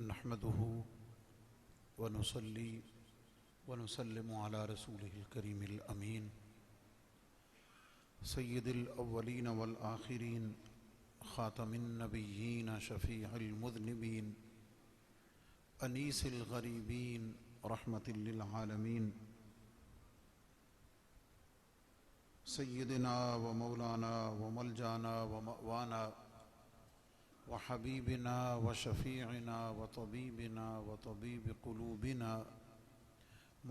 نحمده ونصلي ونسلم على رسوله الكريم الأمين سيد الأولين والآخرين خاتم النبيين شفيع المذنبين أنيس الغريبين رحمة للعالمين سيدنا ومولانا وملجانا ومأوانا وحبيبنا وشفيعنا وطبيبنا وطبيب قلوبنا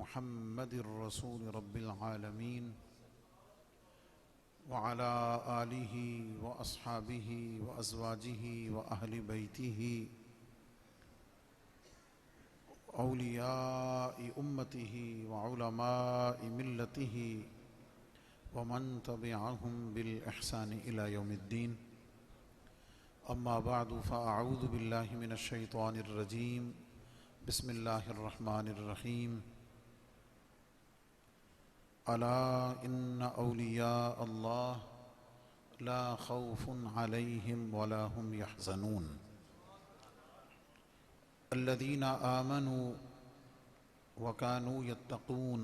محمد الرسول رب العالمين وعلى آله وأصحابه وأزواجه وأهل بيته أولياء أمته وعلماء ملته ومن تبعهم بالإحسان إلى يوم الدين أما بعد فأعوذ بالله من الشيطان الرجيم بسم الله الرحمن الرحيم ألا إن أولياء الله لا خوف عليهم ولا هم يحزنون الذين آمنوا وكانوا يتقون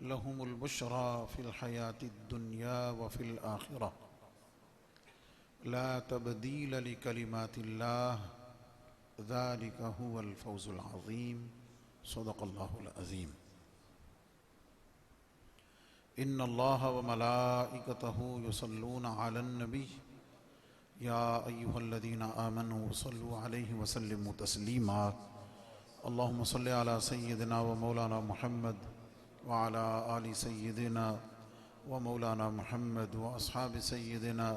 لهم البشرى في الحياة الدنيا وفي الآخرة لا تبديل لكلمات الله ذلك هو الفوز العظيم صدق الله العظيم إن الله وملائكته يصلون على النبي يا أيها الذين آمنوا صلوا عليه وسلموا تسليما اللهم صل على سيدنا ومولانا محمد وعلى آل سيدنا ومولانا محمد وأصحاب سيدنا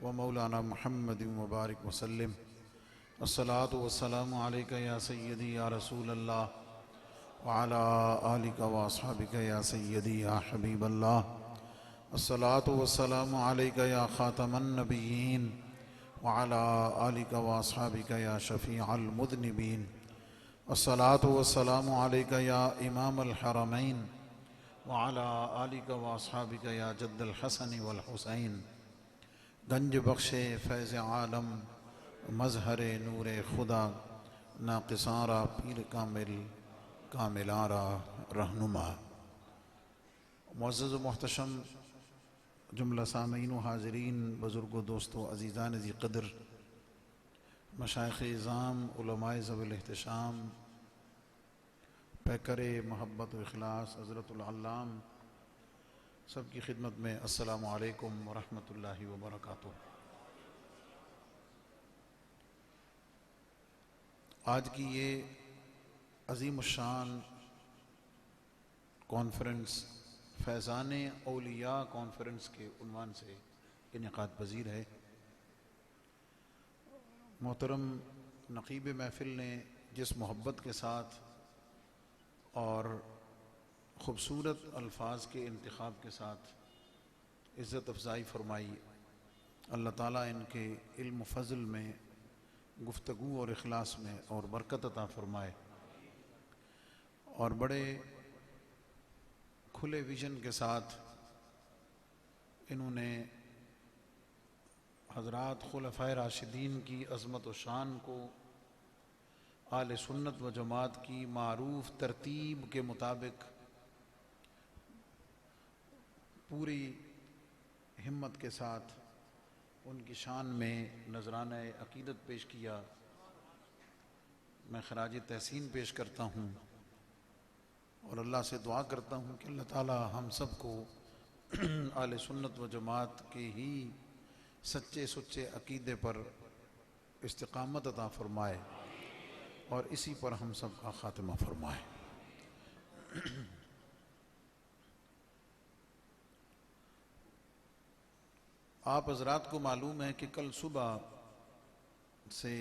ومولانا محمد مبارک وسلم الصلاة والسلام عليك يا سيدي يا رسول الله وعلى آلك وأصحابك يا سيدي يا حبيب الله الصلاة والسلام عليك يا خاتم النبيين وعلى آلك وأصحابك يا شفيع المذنبين الصلاة والسلام عليك يا إمام الحرمين وعلى آلك وأصحابك يا جد الحسن والحسين گنج بخش فیض عالم مظہر نور خدا ناقصاں پیر کامل کاملاں رہنما معزز و محتشم جملہ سامعین و حاضرین بزرگ و دوستو عزیزان ذی قدر مشائخ اعظام علماء ذوی الاحتشام پیکر محبت و اخلاص حضرت العلام سب کی خدمت میں السلام علیکم ورحمۃ اللہ وبرکاتہ۔ آج کی یہ عظیم الشان کانفرنس فیضان اولیاء کانفرنس کے عنوان سے انعقاد پذیر ہے۔ محترم نقیب محفل نے جس محبت کے ساتھ اور خوبصورت الفاظ کے انتخاب کے ساتھ عزت افزائی فرمائی، اللہ تعالیٰ ان کے علم و فضل میں گفتگو اور اخلاص میں اور برکت عطا فرمائے، اور بڑے کھلے ویژن کے ساتھ انہوں نے حضرات خلفائے راشدین کی عظمت و شان کو اہل سنت و جماعت کی معروف ترتیب کے مطابق پوری ہمت کے ساتھ ان کی شان میں نذرانہ عقیدت پیش کیا۔ میں خراج تحسین پیش کرتا ہوں اور اللہ سے دعا کرتا ہوں کہ اللہ تعالی ہم سب کو اہل سنت و جماعت کے ہی سچے سچے عقیدے پر استقامت عطا فرمائے اور اسی پر ہم سب کا خاتمہ فرمائے۔ آپ حضرات کو معلوم ہے کہ کل صبح سے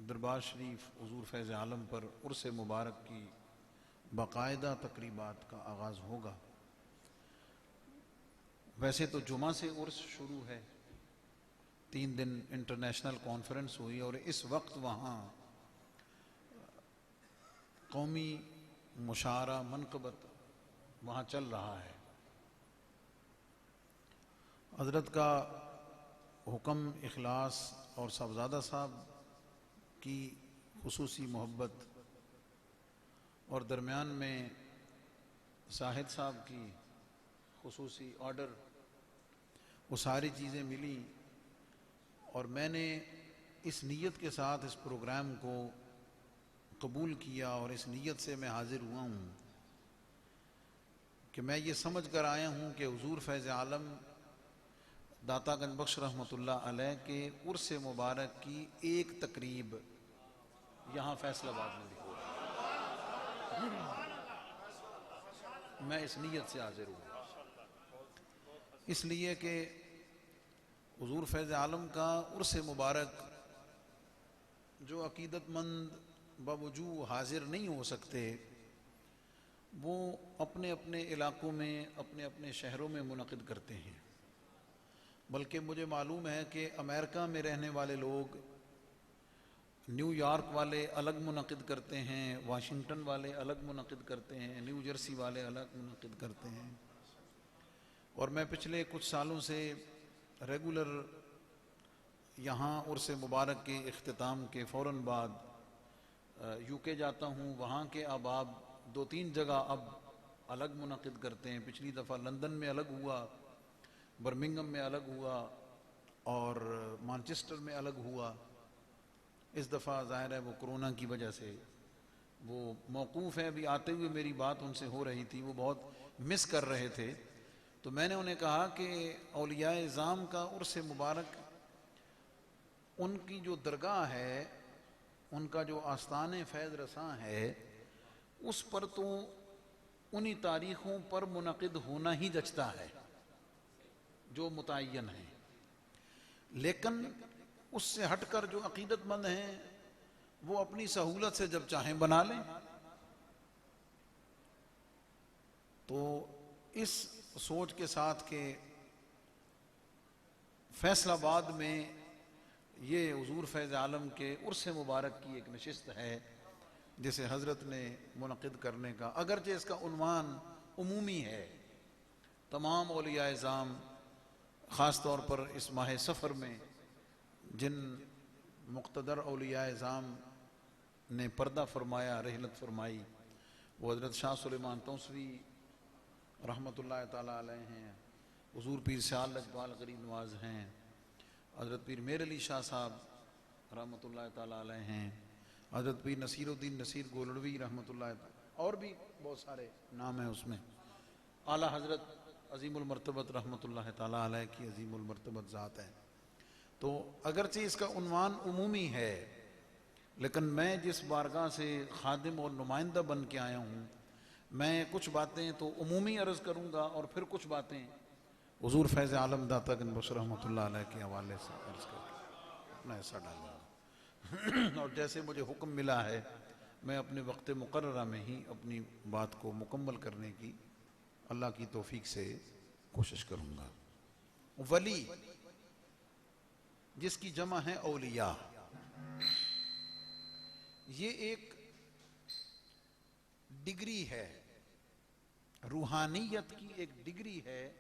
دربار شریف حضور فیض عالم پر عرس مبارک کی باقاعدہ تقریبات کا آغاز ہوگا۔ ویسے تو جمعہ سے عرس شروع ہے، 3 دن انٹرنیشنل کانفرنس ہوئی اور اس وقت وہاں قومی مشاعرہ منقبت وہاں چل رہا ہے۔ حضرت کا حکم اخلاص اور صاحبزادہ صاحب کی خصوصی محبت اور درمیان میں شاہد صاحب کی خصوصی آرڈر، وہ ساری چیزیں ملی اور میں نے اس نیت کے ساتھ اس پروگرام کو قبول کیا اور اس نیت سے میں حاضر ہوا ہوں کہ میں یہ سمجھ کر آیا ہوں کہ حضور فیض عالم داتا گنج بخش رحمۃ اللہ علیہ کے عرس مبارک کی ایک تقریب یہاں فیصل آباد میں ہو رہی ہے۔ میں اس نیت سے حاضر ہوں اس لیے کہ حضور فیض عالم کا عرس مبارک جو عقیدت مند باوجود حاضر نہیں ہو سکتے، وہ اپنے اپنے علاقوں میں اپنے اپنے شہروں میں منعقد کرتے ہیں، بلکہ مجھے معلوم ہے کہ امریکہ میں رہنے والے لوگ، نیو یارک والے الگ منعقد کرتے ہیں، واشنگٹن والے الگ منعقد کرتے ہیں، نیو جرسی والے الگ منعقد کرتے ہیں، اور میں پچھلے کچھ سالوں سے ریگولر یہاں عرس مبارک کے اختتام کے فوراً بعد یو کے جاتا ہوں، وہاں کے احباب 2-3 جگہ اب الگ منعقد کرتے ہیں۔ پچھلی دفعہ لندن میں الگ ہوا، برمنگم میں الگ ہوا اور مانچسٹر میں الگ ہوا۔ اس دفعہ ظاہر ہے وہ کرونا کی وجہ سے وہ موقوف ہے۔ ابھی آتے ہوئے میری بات ان سے ہو رہی تھی، وہ بہت مس کر رہے تھے، تو میں نے انہیں کہا کہ اولیاء اعظام کا عرس مبارک، ان کی جو درگاہ ہے، ان کا جو آستان فیض رساں ہے، اس پر تو انہی تاریخوں پر منعقد ہونا ہی جچتا ہے جو متعین ہیں، لیکن اس سے ہٹ کر جو عقیدت مند ہیں وہ اپنی سہولت سے جب چاہیں بنا لیں۔ تو اس سوچ کے ساتھ کہ فیصل آباد میں یہ حضور فیض عالم کے عرس مبارک کی ایک نشست ہے جسے حضرت نے منعقد کرنے کا، اگرچہ اس کا عنوان عمومی ہے، تمام اولیاء اعظام خاص طور پر اس ماہ سفر میں جن مقتدر اولیاء اعظام نے پردہ فرمایا، رحلت فرمائی، وہ حضرت شاہ سلیمان توسوی رحمۃ اللہ تعالیٰ علیہ ہیں، حضور پیر سیال لجپال غریب نواز ہیں، حضرت پیر میر علی شاہ صاحب رحمۃ اللہ تعالیٰ علیہ ہیں، حضرت پیر نصیر الدین نصیر گولڑوی رحمۃ اللہ تعالیٰ، اور بھی بہت سارے نام ہیں اس میں، اعلیٰ حضرت عظیم المرتبت رحمۃ اللہ تعالیٰ علیہ کی عظیم المرتبت ذات ہے۔ تو اگرچہ اس کا عنوان عمومی ہے، لیکن میں جس بارگاہ سے خادم اور نمائندہ بن کے آیا ہوں، میں کچھ باتیں تو عمومی عرض کروں گا اور پھر کچھ باتیں حضور فیض عالم داتا گنج بخش رحمۃ اللہ علیہ کے حوالے سے عرض کر کے اپنا حصہ ڈالوں گا، اور جیسے مجھے حکم ملا ہے میں اپنے وقت مقررہ میں ہی اپنی بات کو مکمل کرنے کی اللہ کی توفیق سے کوشش کروں گا۔ ولی، جس کی جمع ہے اولیاء، یہ ایک ڈگری ہے، روحانیت کی ایک ڈگری ہے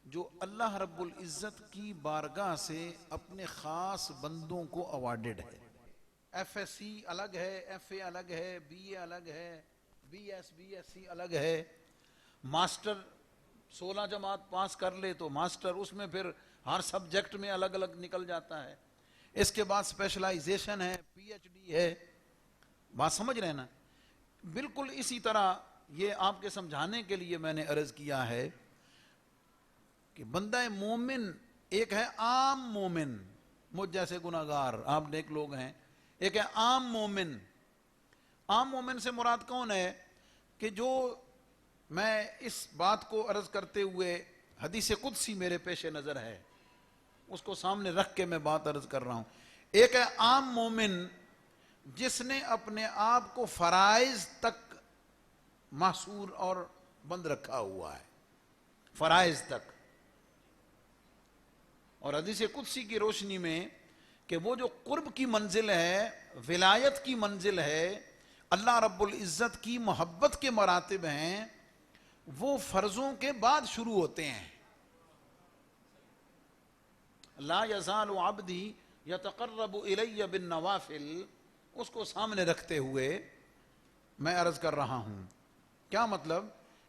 جو اللہ رب العزت کی بارگاہ سے اپنے خاص بندوں کو اوارڈڈ ہے۔ ایف ایس سی الگ ہے، ایف اے الگ ہے، بی اے الگ ہے، بی ایس سی الگ ہے، ماسٹر 16 جماعت پاس کر لے تو ماسٹر، اس میں پھر ہر سبجیکٹ میں الگ الگ نکل جاتا ہے، اس کے بعد اسپیشلائزیشن ہے، پی ایچ ڈی ہے، بات سمجھ رہے ہیں نا؟ بالکل اسی طرح یہ آپ کے سمجھانے کے لیے میں نے عرض کیا ہے کہ بندہ مومن ایک ہے عام مومن، مجھ جیسے گناہگار، آپ نیک لوگ ہیں، ایک ہے عام مومن۔ عام مومن سے مراد کون ہے؟ کہ جو، میں اس بات کو عرض کرتے ہوئے حدیث قدسی میرے پیش نظر ہے، اس کو سامنے رکھ کے میں بات عرض کر رہا ہوں۔ ایک ہے عام مومن جس نے اپنے آپ کو فرائض تک محصور اور بند رکھا ہوا ہے، فرائض تک، اور حدیث قدسی کی روشنی میں کہ وہ جو قرب کی منزل ہے، ولایت کی منزل ہے، اللہ رب العزت کی محبت کے مراتب ہیں، وہ فرضوں کے بعد شروع ہوتے ہیں۔ لا یزال عبدی یتقرب الی بالنوافل، اس کو سامنے رکھتے ہوئے میں عرض کر رہا ہوں. کیا مطلب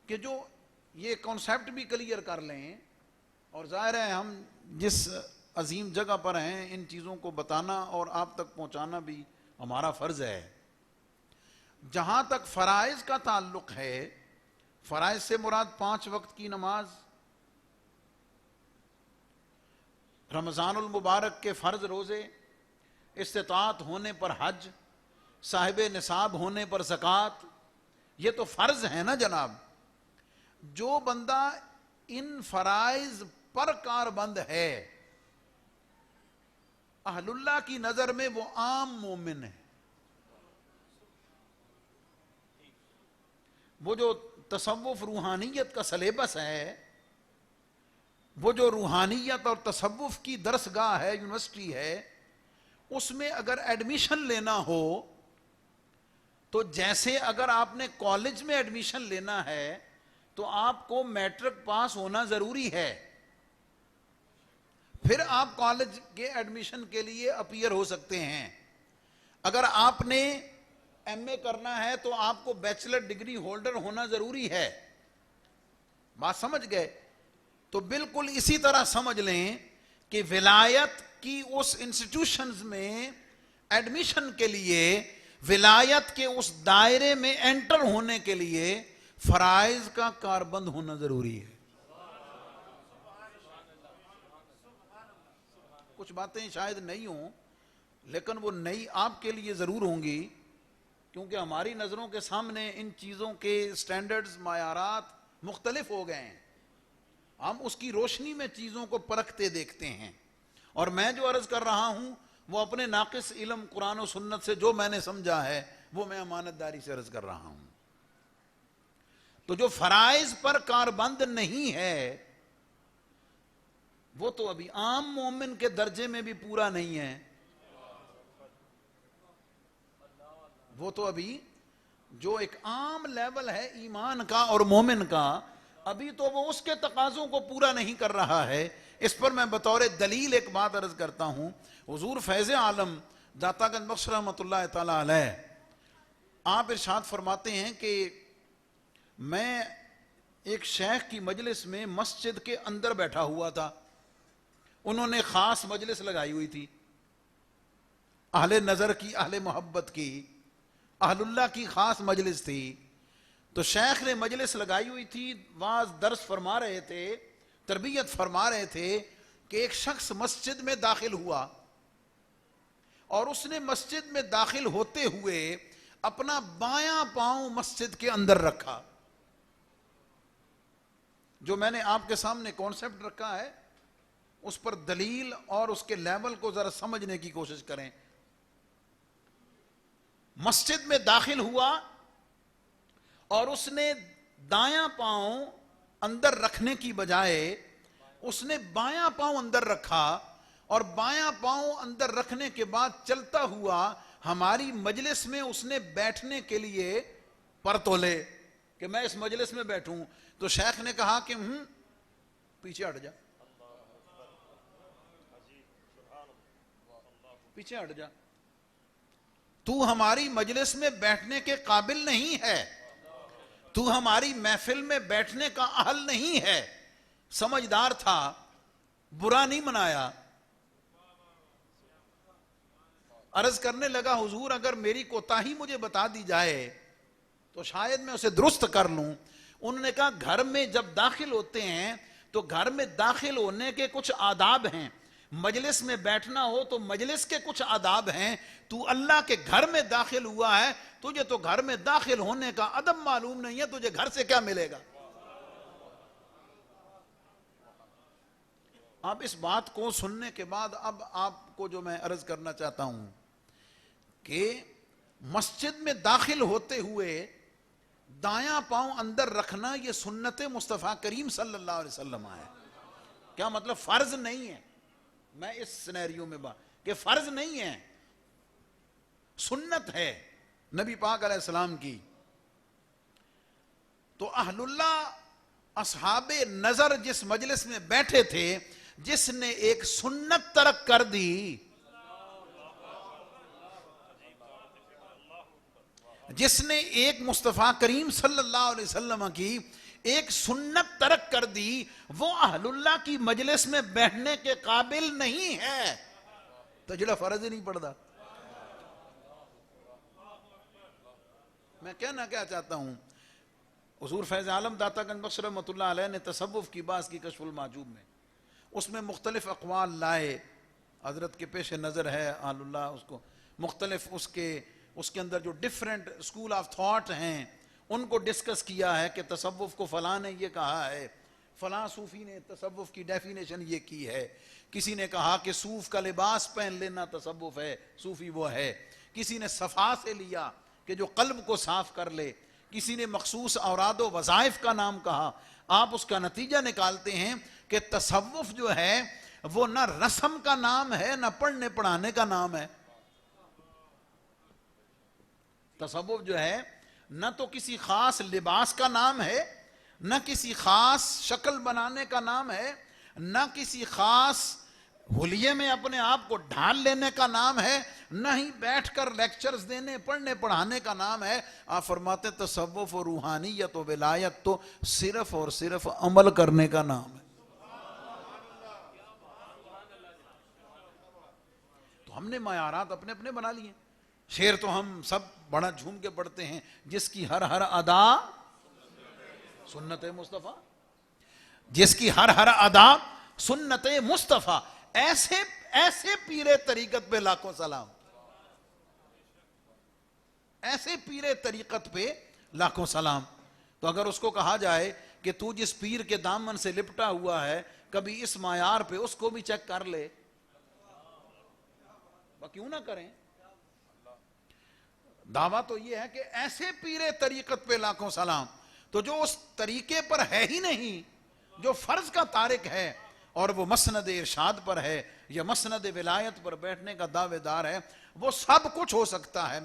کہ جو یہ کانسیپٹ بھی کلیئر کر لیں، اور ظاہر ہے ہم جس عظیم جگہ پر ہیں ان چیزوں کو بتانا اور آپ تک پہنچانا بھی ہمارا فرض ہے. جہاں تک فرائض کا تعلق ہے، فرائض سے مراد 5 وقت کی نماز، رمضان المبارک کے فرض روزے، استطاعت ہونے پر حج، صاحب نصاب ہونے پر زکوٰۃ، یہ تو فرض ہیں نا جناب. جو بندہ ان فرائض پر کاربند ہے، اہل اللہ کی نظر میں وہ عام مومن ہے. وہ جو تصوف روحانیت کا سلیبس ہے، وہ جو روحانیت اور تصوف کی درسگاہ ہے، یونیورسٹی ہے، اس میں اگر ایڈمیشن لینا ہو تو جیسے اگر آپ نے کالج میں ایڈمیشن لینا ہے تو آپ کو میٹرک پاس ہونا ضروری ہے، پھر آپ کالج کے ایڈمیشن کے لیے اپیئر ہو سکتے ہیں. اگر آپ نے ایم اے کرنا ہے تو آپ کو بیچلر ڈگری ہولڈر ہونا ضروری ہے. بات سمجھ گئے؟ تو بالکل اسی طرح سمجھ لیں کہ ولایت کی اس انسٹیٹیوشنز میں ایڈمیشن کے لیے، ولایت کے اس دائرے میں انٹر ہونے کے لیے فرائض کا کاربند ہونا ضروری ہے. کچھ باتیں شاید نہیں ہوں، لیکن وہ نئی آپ کے لیے ضرور ہوں گی، کیونکہ ہماری نظروں کے سامنے ان چیزوں کے سٹینڈرڈز، معیارات مختلف ہو گئے ہیں. ہم اس کی روشنی میں چیزوں کو پرکھتے دیکھتے ہیں. اور میں جو عرض کر رہا ہوں وہ اپنے ناقص علم قرآن و سنت سے جو میں نے سمجھا ہے وہ میں امانت داری سے عرض کر رہا ہوں. تو جو فرائض پر کاربند نہیں ہے وہ تو ابھی عام مومن کے درجے میں بھی پورا نہیں ہے. وہ تو ابھی جو ایک عام لیول ہے ایمان کا اور مومن کا، ابھی تو وہ اس کے تقاضوں کو پورا نہیں کر رہا ہے. اس پر میں بطور دلیل ایک بات عرض کرتا ہوں. حضور فیض عالم داتا گنج بخش رحمۃ اللہ تعالی علیہ، آپ ارشاد فرماتے ہیں کہ میں ایک شیخ کی مجلس میں مسجد کے اندر بیٹھا ہوا تھا. انہوں نے خاص مجلس لگائی ہوئی تھی، اہل نظر کی، اہل محبت کی، اہل اللہ کی خاص مجلس تھی. تو شیخ نے مجلس لگائی ہوئی تھی، واعظ درس فرما رہے تھے، تربیت فرما رہے تھے کہ ایک شخص مسجد میں داخل ہوا اور اس نے مسجد میں داخل ہوتے ہوئے اپنا بایاں پاؤں مسجد کے اندر رکھا. جو میں نے آپ کے سامنے کانسیپٹ رکھا ہے اس پر دلیل اور اس کے لیول کو ذرا سمجھنے کی کوشش کریں. مسجد میں داخل ہوا اور اس نے دایاں پاؤں اندر رکھنے کی بجائے اس نے بایاں پاؤں اندر رکھا، اور بایاں پاؤں اندر رکھنے کے بعد چلتا ہوا ہماری مجلس میں اس نے بیٹھنے کے لیے پر تولے کہ میں اس مجلس میں بیٹھوں. تو شیخ نے کہا کہ پیچھے ہٹ جا، پیچھے ہٹ جا، تو ہماری مجلس میں بیٹھنے کے قابل نہیں ہے، تو ہماری محفل میں بیٹھنے کا اہل نہیں ہے. سمجھدار تھا، برا نہیں منایا. عرض کرنے لگا حضور اگر میری کوتاہی مجھے بتا دی جائے تو شاید میں اسے درست کر لوں. انہوں نے کہا گھر میں جب داخل ہوتے ہیں تو گھر میں داخل ہونے کے کچھ آداب ہیں، مجلس میں بیٹھنا ہو تو مجلس کے کچھ آداب ہیں. تو اللہ کے گھر میں داخل ہوا ہے، تجھے تو گھر میں داخل ہونے کا ادب معلوم نہیں ہے، تجھے گھر سے کیا ملے گا؟ اب اس بات کو سننے کے بعد اب آپ کو جو میں عرض کرنا چاہتا ہوں کہ مسجد میں داخل ہوتے ہوئے دایاں پاؤں اندر رکھنا یہ سنت مصطفیٰ کریم صلی اللہ علیہ وسلم ہے. کیا مطلب؟ فرض نہیں ہے. میں اس سینیریو میں کہ فرض نہیں ہے، سنت ہے نبی پاک علیہ السلام کی. تو اہل اللہ اصحاب نظر جس مجلس میں بیٹھے تھے، جس نے ایک سنت ترک کر دی، جس نے ایک مصطفیٰ کریم صلی اللہ علیہ وسلم کی ایک سنت ترک کر دی، وہ اہل اللہ کی مجلس میں بیٹھنے کے قابل نہیں ہے، تجلہ فرض ہی نہیں پڑتا۔ میں کہنا کیا چاہتا ہوں، حضور فیض عالم داتا گنج بخش رحمۃ اللہ علیہ نے تصوف کی بات کی کشف المعجوب میں، اس میں مختلف اقوال لائے، حضرت کے پیش نظر ہے اہل اللہ اس کو مختلف اس کے اندر جو ڈیفرنٹ اسکول آف تھاٹ ہیں ان کو ڈسکس کیا ہے کہ تصوف کو فلاں نے یہ کہا ہے، فلاں صوفی نے تصوف کی ڈیفینیشن یہ کی ہے، کسی نے کہا کہ صوف کا لباس پہن لینا تصوف ہے، صوفی وہ ہے، کسی نے صفا سے لیا کہ جو قلب کو صاف کر لے، کسی نے مخصوص اوراد و وظائف کا نام کہا۔ آپ اس کا نتیجہ نکالتے ہیں کہ تصوف جو ہے وہ نہ رسم کا نام ہے نہ پڑھنے پڑھانے کا نام ہے۔ تصوف جو ہے نہ تو کسی خاص لباس کا نام ہے، نہ کسی خاص شکل بنانے کا نام ہے، نہ کسی خاص حلیے میں اپنے آپ کو ڈھال لینے کا نام ہے، نہ ہی بیٹھ کر لیکچرز دینے پڑھنے پڑھانے کا نام ہے۔ آپ فرماتے تصوف و روحانیت و ولایت تو صرف اور صرف عمل کرنے کا نام ہے۔ تو ہم نے معیارات اپنے اپنے بنا لیے، شعر تو ہم سب بڑا جھوم کے پڑھتے ہیں، جس کی ہر ہر ادا سنت مصطفیٰ، جس کی ہر ہر ادا سنت مصطفیٰ، ایسے پیر طریقت پہ لاکھوں سلام، ایسے پیر طریقت پہ لاکھوں سلام۔ تو اگر اس کو کہا جائے کہ تو جس پیر کے دامن سے لپٹا ہوا ہے کبھی اس معیار پہ اس کو بھی چیک کر لے، کیوں نہ کریں؟ دعویٰ تو یہ ہے کہ ایسے پیر طریقت پہ لاکھوں سلام۔ تو جو اس طریقے پر ہے ہی نہیں، جو فرض کا تارک ہے اور وہ مسند ارشاد پر ہے یا مسند ولایت پر بیٹھنے کا دعوے دار ہے، وہ سب کچھ ہو سکتا ہے۔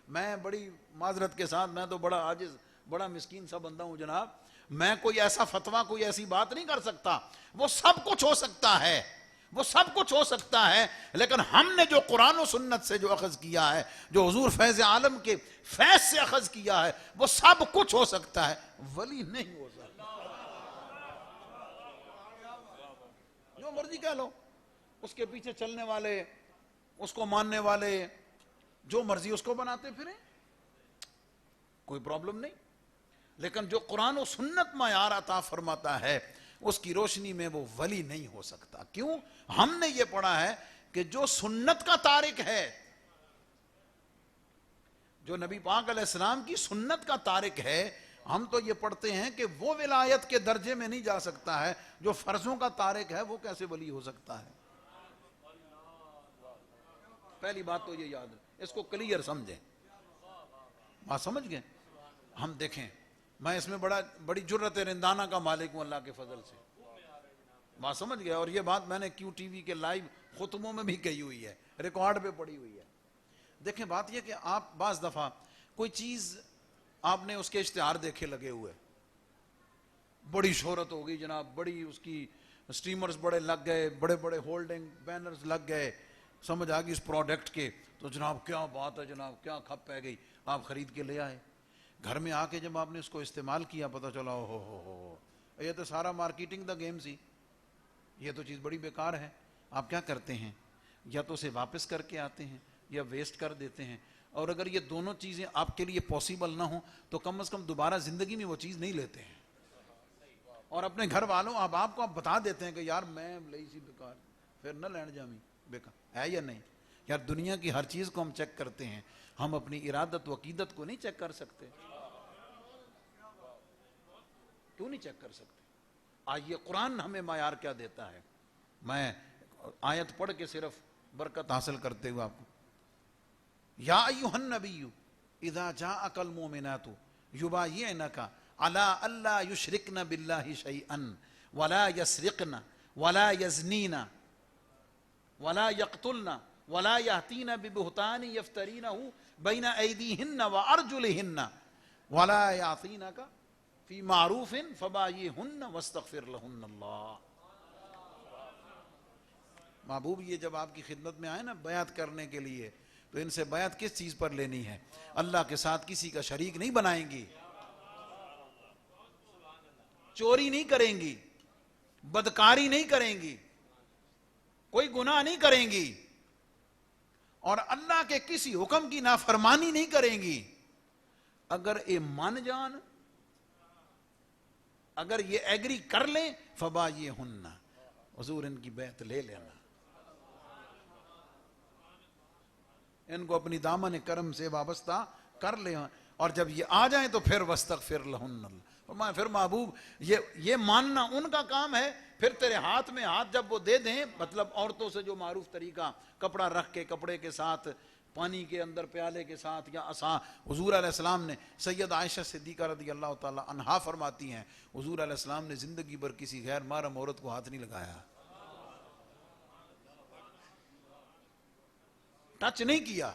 میں بڑی معذرت کے ساتھ، میں تو بڑا عاجز بڑا مسکین سا بندہ ہوں جناب، میں کوئی ایسا فتویٰ کوئی ایسی بات نہیں کر سکتا۔ وہ سب کچھ ہو سکتا ہے، وہ سب کچھ ہو سکتا ہے، لیکن ہم نے جو قرآن و سنت سے جو اخذ کیا ہے، جو حضور فیض عالم کے فیض سے اخذ کیا ہے، وہ سب کچھ ہو سکتا ہے، ولی نہیں ہو سکتا۔ جو مرضی کہہ لو، اس کے پیچھے چلنے والے، اس کو ماننے والے جو مرضی اس کو بناتے پھریں، کوئی پرابلم نہیں، لیکن جو قرآن و سنت معیار عطا فرماتا ہے اس کی روشنی میں وہ ولی نہیں ہو سکتا۔ کیوں؟ ہم نے یہ پڑھا ہے کہ جو سنت کا تارک ہے، جو نبی پاک علیہ السلام کی سنت کا تارک ہے، ہم تو یہ پڑھتے ہیں کہ وہ ولایت کے درجے میں نہیں جا سکتا ہے، جو فرضوں کا تارک ہے وہ کیسے ولی ہو سکتا ہے؟ پہلی بات تو یہ یاد ہے، اس کو کلیئر سمجھیں، بات سمجھ گئے؟ ہم دیکھیں، میں اس میں بڑی جرت رندانہ کا مالک ہوں اللہ کے فضل سے، بات سمجھ گئے؟ اور یہ بات میں نے کیو ٹی وی کے لائیو خطبوں میں بھی کہی ہوئی ہے، ریکارڈ پہ پڑی ہوئی ہے۔ دیکھیں بات یہ کہ آپ بعض دفعہ کوئی چیز آپ نے اس کے اشتہار دیکھے لگے ہوئے، بڑی شہرت ہو گئی جناب، بڑی اس کی سٹریمرز بڑے لگ گئے، بڑے بڑے ہولڈنگ بینرز لگ گئے، سمجھ آ گئی اس پروڈکٹ کے، تو جناب کیا بات ہے جناب، کیا کھپ پہ گئی، آپ خرید کے لے آئے۔ گھر میں آ کے جب آپ نے اس کو استعمال کیا، پتہ چلا ہو یہ تو سارا مارکیٹنگ دا گیم سی، یہ تو چیز بڑی بیکار ہے۔ آپ کیا کرتے ہیں؟ یا تو اسے واپس کر کے آتے ہیں یا ویسٹ کر دیتے ہیں، اور اگر یہ دونوں چیزیں آپ کے لیے پاسبل نہ ہوں تو کم از کم دوبارہ زندگی میں وہ چیز نہیں لیتے ہیں، اور اپنے گھر والوں آپ کو بتا دیتے ہیں کہ یار میں لئی سی بیکار، پھر نہ لین جامی بیکار ہے یا نہیں۔ یار دنیا کی ہر چیز کو ہم چیک کرتے ہیں، ہم اپنی ارادت و عقیدت کو نہیں چیک کر سکتے؟ کیوں نہیں چیک کر سکتے؟ آئیے قرآن ہمیں معیار کیا دیتا ہے، میں آیت پڑھ کے صرف برکت حاصل کرتے ہوئے آپ کو، یا ایھا النبی اذا جاءک المؤمنات یبایعنک علی الا یشرکن باللہ شیئا ولا یسرقن ولا یزنین ولا یقتلن ولا یأتین ببہتان یفترینہ بین ایدیہن وارجلہن ولا یعصینک فی معروف فبایعہن واستغفر لہن اللہ۔ محبوب یہ جب آپ کی خدمت میں آئے نا بیعت کرنے کے لیے، تو ان سے بیعت کس چیز پر لینی ہے؟ اللہ کے ساتھ کسی کا شریک نہیں بنائیں گی، چوری نہیں کریں گی، بدکاری نہیں کریں گی، کوئی گناہ نہیں کریں گی، اور اللہ کے کسی حکم کی نافرمانی نہیں کریں گی۔ اگر یہ مان جان، اگر یہ ایگری کر لیں، فبایعہن، حضور ان کی بیعت لے لینا، ان کو اپنی دامن کرم سے وابستہ کر لیں، اور جب یہ آ جائیں تو پھر واستغفر لہن، پھر محبوب یہ ماننا ان کا کام ہے، پھر تیرے ہاتھ میں ہاتھ جب وہ دے دیں، مطلب عورتوں سے جو معروف طریقہ کپڑا رکھ کے، کپڑے کے ساتھ پانی کے اندر پیالے کے ساتھ یا عصا، حضور علیہ السلام نے، سید عائشہ صدیقہ رضی اللہ تعالی عنہا فرماتی ہیں، حضور علیہ السلام نے زندگی بھر کسی غیر محرم عورت کو ہاتھ نہیں لگایا، ٹچ نہیں کیا۔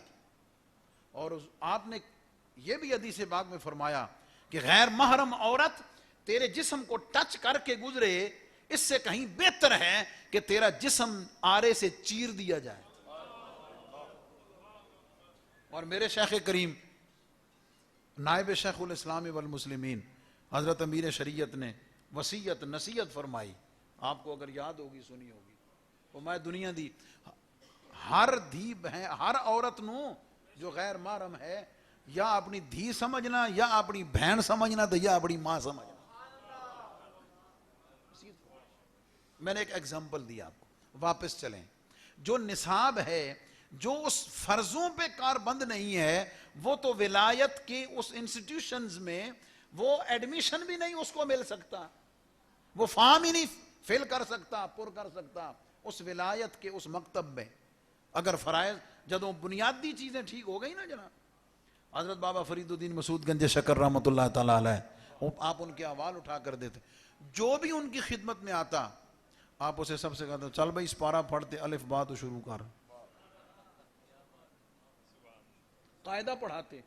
اور آپ نے یہ بھی حدیث پاک میں فرمایا کہ غیر محرم عورت تیرے جسم کو ٹچ کر کے گزرے، اس سے کہیں بہتر ہے کہ تیرا جسم آرے سے چیر دیا جائے۔ اور میرے شیخ کریم نائب شیخ الاسلام والمسلمین حضرت امیر شریعت نے وصیت نصیحت فرمائی، آپ کو اگر یاد ہوگی سنی ہوگی، وہ میں دنیا دی ہر دھی بہن، ہر عورت نو جو غیر محرم ہے، یا اپنی دھی سمجھنا، یا اپنی بہن سمجھنا، تو یا اپنی ماں سمجھنا۔ میں نے ایک ایگزامپل دیا آپ کو، واپس چلیں، جو نصاب ہے، جو اس فرضوں پہ کاربند نہیں ہے، وہ تو ولایت کے اس انسٹیٹیوشنز میں وہ ایڈمیشن بھی نہیں اس کو مل سکتا، وہ فارم ہی نہیں فل کر سکتا، پر کر سکتا اس ولایت کے اس مکتب میں۔ اگر فرائض جدوں بنیادی چیزیں ٹھیک ہو گئی نا جناب، حضرت بابا فرید الدین مسعود گنج شکر رحمۃ اللہ تعالی علیہ، آپ ان کے احوال اٹھا کر دیتے، جو بھی ان کی خدمت میں آتا آپ اسے سب سے کہتے چل بھائی اس پارا پڑھتے الف با تو شروع کر، قاعدہ پڑھاتے۔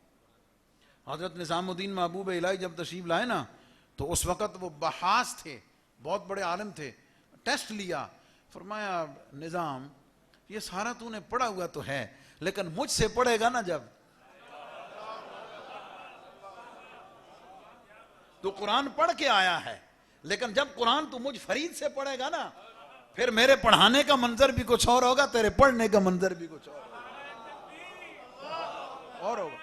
حضرت نظام الدین محبوب الہی جب تشریف لائے نا، تو اس وقت وہ بحاث تھے، بہت بڑے عالم تھے، ٹیسٹ لیا، فرمایا نظام یہ سارا تو نے پڑھا ہوا تو ہے، لیکن مجھ سے پڑھے گا نا جب تو قرآن پڑھ کے آیا ہے، لیکن جب قرآن تو مجھ فرید سے پڑھے گا نا، پھر میرے پڑھانے کا منظر بھی کچھ اور ہوگا، تیرے پڑھنے کا منظر بھی کچھ اور ہوگا۔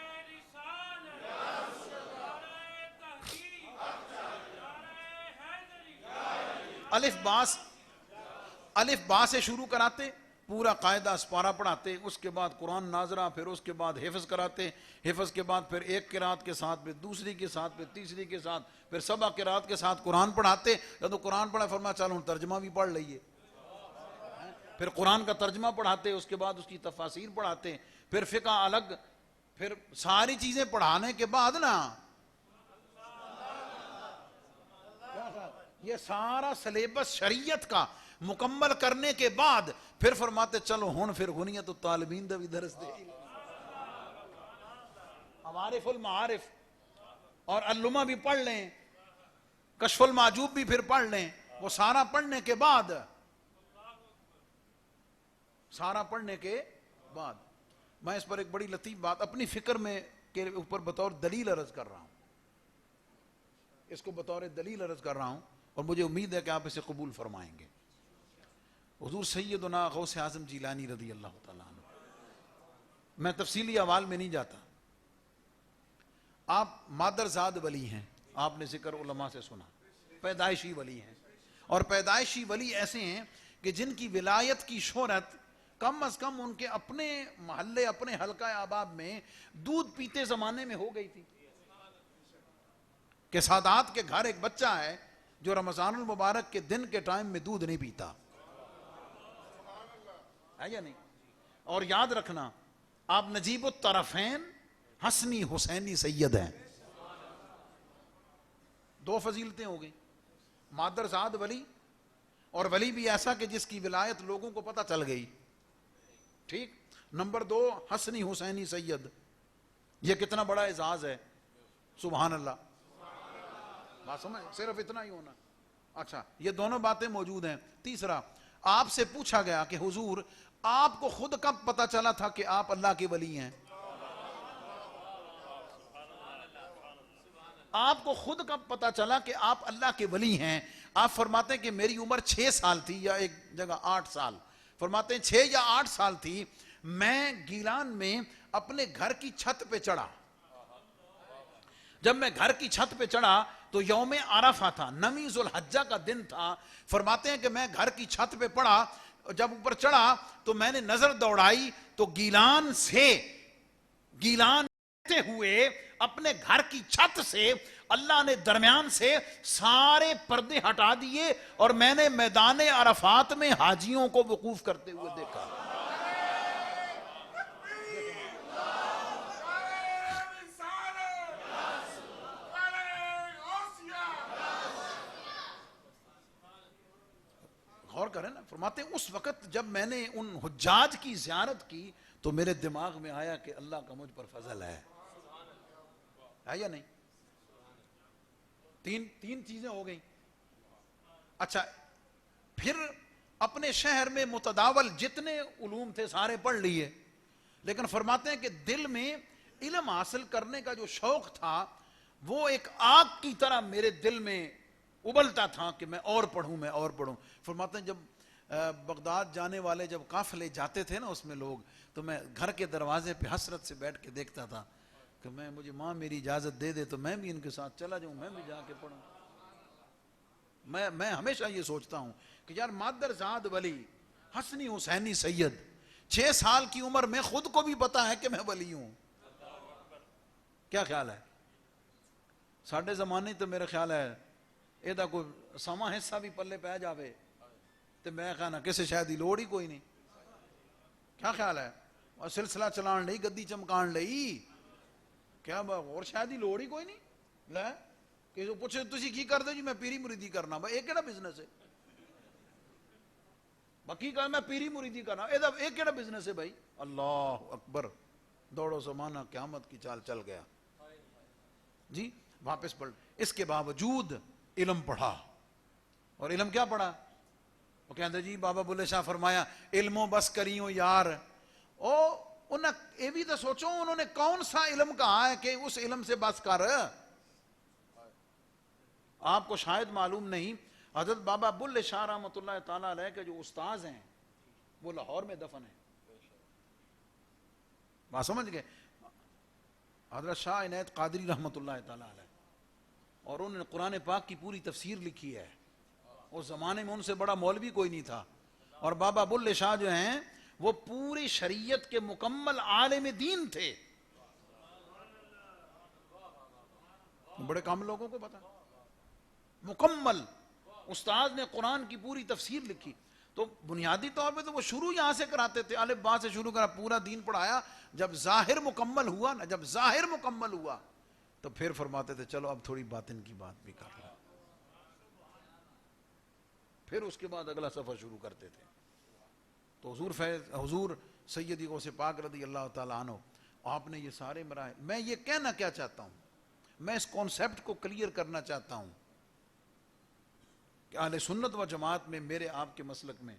الف با سے شروع کراتے، پورا قاعدہ اسپارہ پڑھاتے، اس کے بعد قرآن ناظرہ، پھر اس کے بعد حفظ کراتے، حفظ کے بعد پھر ایک قرات کے ساتھ، پھر دوسری کے ساتھ، پھر تیسری کے ساتھ، پھر سبع قرات کے ساتھ قرآن پڑھاتے۔ جب تو قرآن پڑھا فرمایا چلو ترجمہ بھی پڑھ لئیے، پھر قرآن کا ترجمہ پڑھاتے، اس کے بعد اس کی تفاسیر پڑھاتے، پھر فقہ الگ، پھر ساری چیزیں پڑھانے کے بعد نا یہ سارا سلیبس شریعت کا مکمل کرنے کے بعد پھر فرماتے چلو ہون پھر غنیت الطالبین دا بھی درس دے، عوارف المعارف اور علمہ بھی پڑھ لیں، کشف المعجوب بھی پھر پڑھ لیں۔ وہ سارا پڑھنے کے بعد میں اس پر ایک بڑی لطیف بات اپنی فکر میں کے اوپر بطور دلیل عرض کر رہا ہوں، اس کو بطور دلیل عرض کر رہا ہوں، اور مجھے امید ہے کہ آپ اسے قبول فرمائیں گے۔ حضور سیدنا غوث اعظم جیلانی رضی اللہ تعالیٰ عنہ، میں تفصیلی احوال میں نہیں جاتا، آپ مادرزاد ولی ہیں، آپ نے ذکر علماء سے سنا، پیدائشی ولی ہیں، اور پیدائشی ولی ایسے ہیں کہ جن کی ولایت کی شہرت کم از کم ان کے اپنے محلے، اپنے حلقہ احباب میں دودھ پیتے زمانے میں ہو گئی تھی، کہ سادات کے گھر ایک بچہ ہے جو رمضان المبارک کے دن کے ٹائم میں دودھ نہیں پیتا ہے یا نہیں؟ اور یاد رکھنا آپ نجیب الطرفین حسنی حسینی سید ہیں، دو فضیلتیں ہو گئی، مادرزاد ولی، اور ولی بھی ایسا کہ جس کی ولایت لوگوں کو پتہ چل گئی، ٹھیک۔ نمبر دو حسنی حسینی سید، یہ کتنا بڑا اعزاز ہے، سبحان اللہ، بات سمجھ، صرف اتنا ہی ہونا۔ اچھا یہ دونوں باتیں موجود ہیں۔ تیسرا آپ سے پوچھا گیا کہ حضور آپ کو خود کب پتا چلا تھا کہ آپ اللہ کے ولی ہیں؟ آپ کو خود کب پتا چلا کہ آپ اللہ کے ولی ہیں؟ آپ فرماتے ہیں کہ میری عمر 6 سال تھی، یا ایک جگہ 8 سال، فرماتے ہیں 6 یا 8 سال تھی، میں گیلان میں اپنے گھر کی چھت پہ چڑھا۔ جب میں گھر کی چھت پہ چڑھا تو یوم عرفہ تھا، 9 ذو الحجہ کا دن تھا۔ فرماتے ہیں کہ میں گھر کی چھت پہ پڑا، جب اوپر چڑھا تو میں نے نظر دوڑائی تو گیلان ہوئے اپنے گھر کی چھت سے اللہ نے درمیان سے سارے پردے ہٹا دیے، اور میں نے میدان عرفات میں حاجیوں کو وقوف کرتے ہوئے دیکھا۔ غور کریں نا، فرماتے ہیں اس وقت جب میں نے ان حجاج کی زیارت کی تو میرے دماغ میں آیا کہ اللہ کا مجھ پر فضل ہے یا نہیں؟ تین چیزیں ہو گئیں۔ اچھا، پھر اپنے شہر میں متداول جتنے علوم تھے سارے پڑھ لیے، لیکن فرماتے ہیں کہ دل میں علم حاصل کرنے کا جو شوق تھا وہ ایک آگ کی طرح میرے دل میں ابلتا تھا کہ میں اور پڑھوں۔ فرماتے ہیں جب بغداد جانے والے جب قافلے جاتے تھے نا اس میں لوگ، تو میں گھر کے دروازے پہ حسرت سے بیٹھ کے دیکھتا تھا کہ مجھے ماں میری اجازت دے دے تو میں بھی ان کے ساتھ چلا جاؤں، میں بھی جا کے پڑھوں۔ میں ہمیشہ یہ سوچتا ہوں کہ یار مادر زاد ولی حسنی حسینی سید، 6 سال کی عمر میں خود کو بھی پتا ہے کہ میں ولی ہوں۔ کیا خیال ہے؟ ساڑھے زمانے تو میرا خیال ہے ایدہ کوئی سما حصہ بھی پلے پہ جاوے تو میں کہنا کسے شاید ہی لوڑ ہی کوئی نہیں۔ کیا خیال ہے؟ اور سلسلہ چلان لئی، گدی چمکان لئی، کیا اور شاید ہی لوڑ ہی کوئی نہیں لے کہ جو پوچھے تسی کی کر دے جی میں پیری مریدی کرنا، بھائی ایک کیڑا بزنس ہے؟ باقی کہا میں پیری مریدی کرنا، ایک کیڑا بزنس ہے بھائی؟ اللہ اکبر، دوڑو زمانہ قیامت کی چال چل گیا جی۔ واپس پڑھ، اس کے باوجود علم پڑھا، اور علم کیا پڑھا؟ وہ کہتے جی بابا بلے شاہ فرمایا علموں بس کریوں یار، انہیں یہ بھی تو سوچو انہوں نے کون سا علم کہا ہے کہ اس علم سے بس کر۔ آپ کو شاید معلوم نہیں، حضرت بابا بلے شاہ رحمۃ اللہ تعالیٰ علیہ کے جو استاذ ہیں وہ لاہور میں دفن ہیں۔ بات سمجھ گئے؟ حضرت شاہ عنایت قادری رحمۃ اللہ تعالیٰ علیہ، اور انہوں نے قرآن پاک کی پوری تفسیر لکھی ہے۔ اس زمانے میں ان سے بڑا مولوی کوئی نہیں تھا، اور بابا بلے شاہ جو ہیں وہ پوری شریعت کے مکمل عالم دین تھے۔ بڑے کم لوگوں کو پتا، مکمل استاد نے قرآن کی پوری تفسیر لکھی۔ تو بنیادی طور پہ تو وہ شروع یہاں سے کراتے تھے، الف با سے شروع کرا، پورا دین پڑھایا۔ جب ظاہر مکمل ہوا تو پھر فرماتے تھے چلو اب تھوڑی باطن کی بات بھی کر لیں، پھر اس کے بعد اگلا سفر شروع کرتے تھے۔ تو حضور سیدی غوث پاک رضی اللہ تعالیٰ عنہ، آپ نے یہ سارے مراحل، میں یہ کہنا کیا چاہتا ہوں، میں اس کانسیپٹ کو کلیئر کرنا چاہتا ہوں کہ اہل سنت و جماعت میں، میرے آپ کے مسلک میں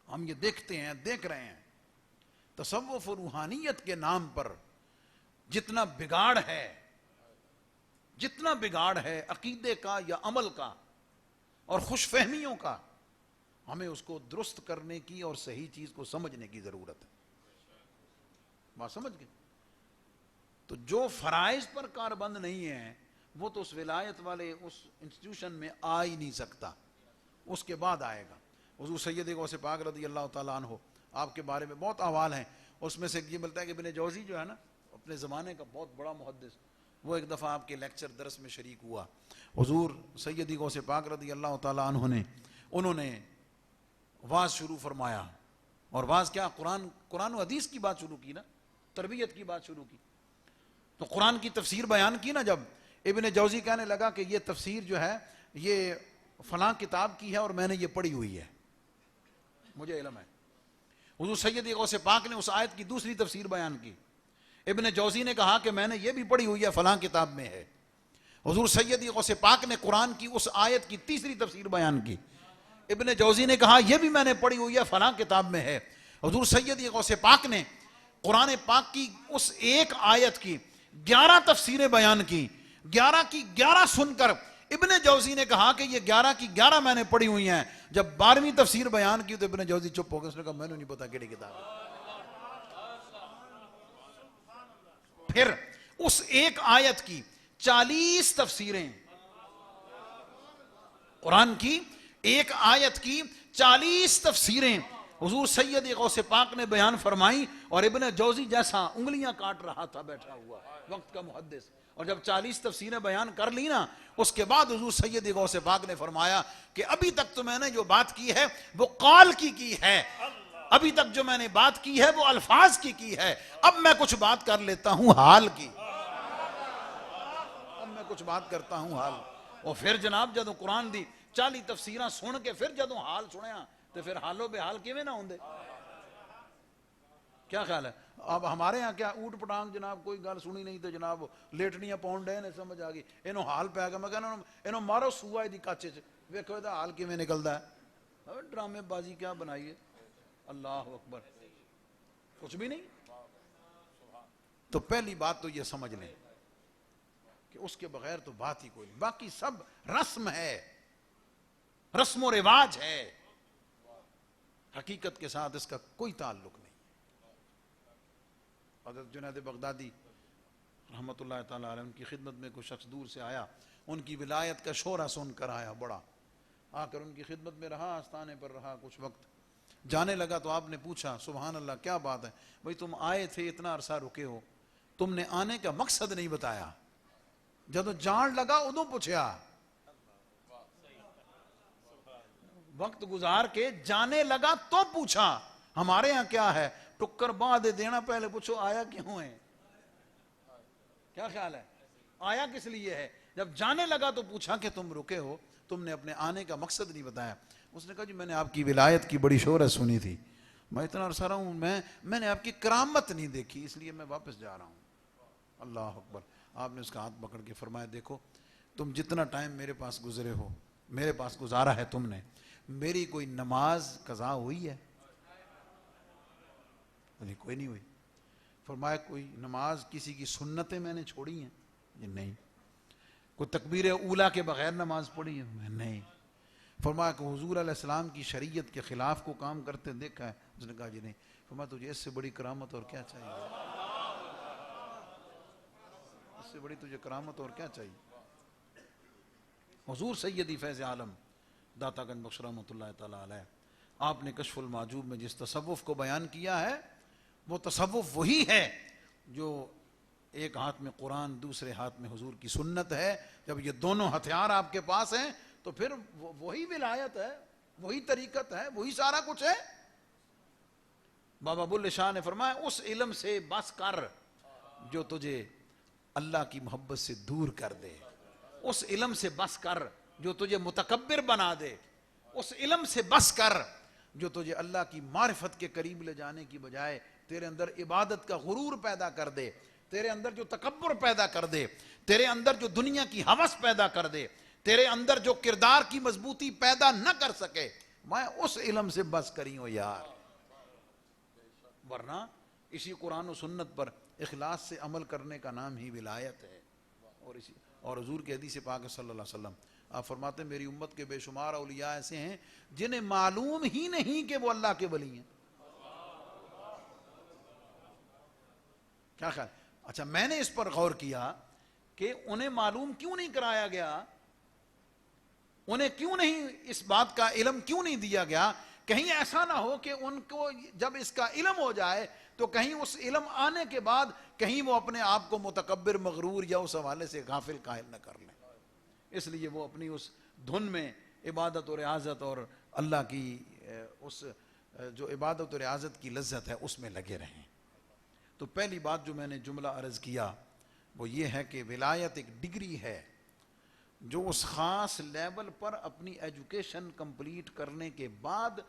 ہم یہ دیکھ رہے ہیں تصوف و روحانیت کے نام پر جتنا بگاڑ ہے عقیدے کا یا عمل کا اور خوش فہمیوں کا، ہمیں اس کو درست کرنے کی اور صحیح چیز کو سمجھنے کی ضرورت ہے۔ بات سمجھ گئے؟ تو جو فرائض پر کاربند نہیں ہے وہ تو اس ولایت والے اس انسٹیٹیوشن میں آ ہی نہیں سکتا، اس کے بعد آئے گا۔ حضور سید غوث پاک رضی اللہ تعالیٰ عنہ، آپ کے بارے میں بہت احوال ہیں، اس میں سے یہ ملتا ہے کہ ابن جوزی جو ہے نا، اپنے زمانے کا بہت بڑا محدث، وہ ایک دفعہ آپ کے لیکچر درس میں شریک ہوا۔ حضور سیدی غوث پاک رضی اللہ تعالیٰ عنہ نے، انہوں نے واز شروع فرمایا، اور واز کیا؟ قرآن و حدیث کی بات شروع کی نا، تربیت کی بات شروع کی۔ تو قرآن کی تفسیر بیان کی نا، جب ابن جوزی کہنے لگا کہ یہ تفسیر جو ہے یہ فلاں کتاب کی ہے اور میں نے یہ پڑھی ہوئی ہے، مجھے علم ہے۔ حضور سیدی غوث پاک نے اس آیت کی دوسری تفسیر بیان کی، ابن جوزی نے کہا کہ میں نے یہ بھی پڑھی ہوئی ہے، فلاں کتاب میں ہے۔ حضور سیدی غوث پاک نے قرآن کی اس آیت کی تیسری تفسیر بیان کی، ابن جوزی نے کہا یہ بھی میں نے پڑھی ہوئی ہے فلاں کتاب میں ہے. حضور سید غوث پاک نے قرآن پاک کی اس ایک آیت کی 11 تفسیریں بیان کی. 11 کی 11 سن کر ابن جوزی نے کہا کہ یہ 11 کی 11 میں نے پڑھی ہوئی ہیں. جب 12ویں تفسیر بیان کی تو ابن جوزی چپ ہو گیا. اس نے کہا میں نے نہیں پتا کیڑی کتاب ہے. پھر اس ایک آیت کی 40 تفسیریں, قرآن کی ایک آیت کی 40 تفسیریں حضور سید غوث پاک نے بیان فرمائی, اور ابن جوزی جیسا انگلیاں کاٹ رہا تھا بیٹھا ہوا وقت کا محدث. اور جب 40 تفسیریں بیان کر لی نا, اس کے بعد حضور سید غوث پاک نے فرمایا کہ ابھی تک تو میں نے جو بات کی ہے وہ قال کی ہے, ابھی تک جو میں نے بات کی ہے وہ الفاظ کی ہے, اب میں کچھ بات کر لیتا ہوں حال کی. اب میں کچھ بات کرتا ہوں حال. اور پھر جناب جدوں قرآن دی 40 تفسیراں سن کے پھر جدوں حال سنیا تو پھر حالو بے حال کیویں نہ ہوندے. کیا خیال ہے؟ اب ہمارے ہاں کیا اوٹ پٹانگ جناب کوئی گل سنی نہیں تو جناب لیٹنیاں پاؤن ڈے نے سمجھ آ گئی اینو حال پہ گیا. میں کہنا اینو مارو سوا دی کچے چ ویکھو دا حال کیویں نکلدا ہے. ڈرامے بازی کیا بنائی ہے. اللہ اکبر, کچھ بھی نہیں. تو پہلی بات تو یہ سمجھ لیں کہ اس کے بغیر تو بات ہی کوئی نہیں. باقی سب رسم ہے, رسم و رواج ہے, حقیقت کے ساتھ اس کا کوئی تعلق نہیں. حضرت جنید بغدادی رحمت اللہ تعالی علیہ ان کی خدمت میں کوئی شخص دور سے آیا, ان کی ولایت کا شورا سن کر آیا, بڑا آ کر ان کی خدمت میں رہا, آستانے پر رہا کچھ وقت. جانے لگا تو آپ نے پوچھا سبحان اللہ کیا بات ہے بھئی, تم آئے تھے اتنا عرصہ رکے ہو, تم نے آنے کا مقصد نہیں بتایا, جدو جان لگا ادو پوچھا, وقت گزار کے جانے لگا تو پوچھا. ہمارے ہاں کیا ہے, ٹکر بعد دینا پہلے پوچھو آیا کیوں ہے. کیا خیال ہے, آیا کس لیے ہے. جب جانے لگا تو پوچھا کہ تم رکے ہو, تم نے اپنے آنے کا مقصد نہیں بتایا. اس نے کہا جی میں نے آپ کی ولایت کی بڑی شہرت سنی تھی, میں اتنا عرصہ رہا ہوں, میں نے آپ کی کرامت نہیں دیکھی, اس لیے میں واپس جا رہا ہوں. اللہ اکبر. آپ نے اس کا ہاتھ پکڑ کے فرمایا دیکھو تم جتنا ٹائم میرے پاس گزرے ہو, میرے پاس گزارا ہے تم نے, میری کوئی نماز قضا ہوئی ہے؟ کوئی نہیں ہوئی. فرمایا کوئی نماز کسی کی سنتیں میں نے چھوڑی ہیں؟ نہیں. کوئی تکبیر اولا کے بغیر نماز پڑھی ہے؟ نہیں. فرمایا کہ حضور علیہ السلام کی شریعت کے خلاف کو کام کرتے دیکھا ہے؟ اس نے کہا جی نہیں. فرمایا تجھے اس سے بڑی کرامت اور کیا چاہیے, اس سے بڑی تجھے کرامت اور کیا چاہیے. حضور سیدی فیض عالم داتا گنج بخش رحمۃ اللہ تعالی علیہ, آپ نے کشف المعجوب میں جس تصوف کو بیان کیا ہے وہ تصوف وہی ہے جو ایک ہاتھ میں قرآن دوسرے ہاتھ میں حضور کی سنت ہے. جب یہ دونوں ہتھیار آپ کے پاس ہیں تو پھر وہی ولایت ہے, وہی طریقت ہے, وہی سارا کچھ ہے. بابا بلے شاہ نے فرمایا اس علم سے بس کر جو تجھے اللہ کی محبت سے دور کر دے, اس علم سے بس کر جو تجھے متکبر بنا دے, اس علم سے بس کر جو تجھے اللہ کی معرفت کے قریب لے جانے کی بجائے تیرے اندر عبادت کا غرور پیدا کر دے, تیرے اندر جو تکبر پیدا کر دے, تیرے اندر جو دنیا کی ہوس پیدا کر دے, تیرے اندر جو کردار کی مضبوطی پیدا نہ کر سکے, میں اس علم سے بس کری ہوں یار. ورنہ اسی قرآن و سنت پر اخلاص سے عمل کرنے کا نام ہی ولایت ہے. اور حضور کے حدیث پاک صلی اللہ علیہ وسلم آپ فرماتے ہیں میری امت کے بے شمار اولیاء ایسے ہیں جنہیں معلوم ہی نہیں کہ وہ اللہ کے ولی ہیں. کیا خیال. اچھا میں نے اس پر غور کیا کہ انہیں معلوم کیوں نہیں کرایا گیا, انہیں کیوں نہیں اس بات کا علم کیوں نہیں دیا گیا. کہیں ایسا نہ ہو کہ ان کو جب اس کا علم ہو جائے تو کہیں اس علم آنے کے بعد کہیں وہ اپنے آپ کو متکبر مغرور یا اس حوالے سے غافل قائل نہ کر لیں. اس لیے وہ اپنی اس دھن میں عبادت و ریاضت اور اللہ کی اس جو عبادت و ریاضت کی لذت ہے اس میں لگے رہیں. تو پہلی بات جو میں نے جملہ عرض کیا وہ یہ ہے کہ ولایت ایک ڈگری ہے جو اس خاص لیول پر اپنی ایجوکیشن کمپلیٹ کرنے کے بعد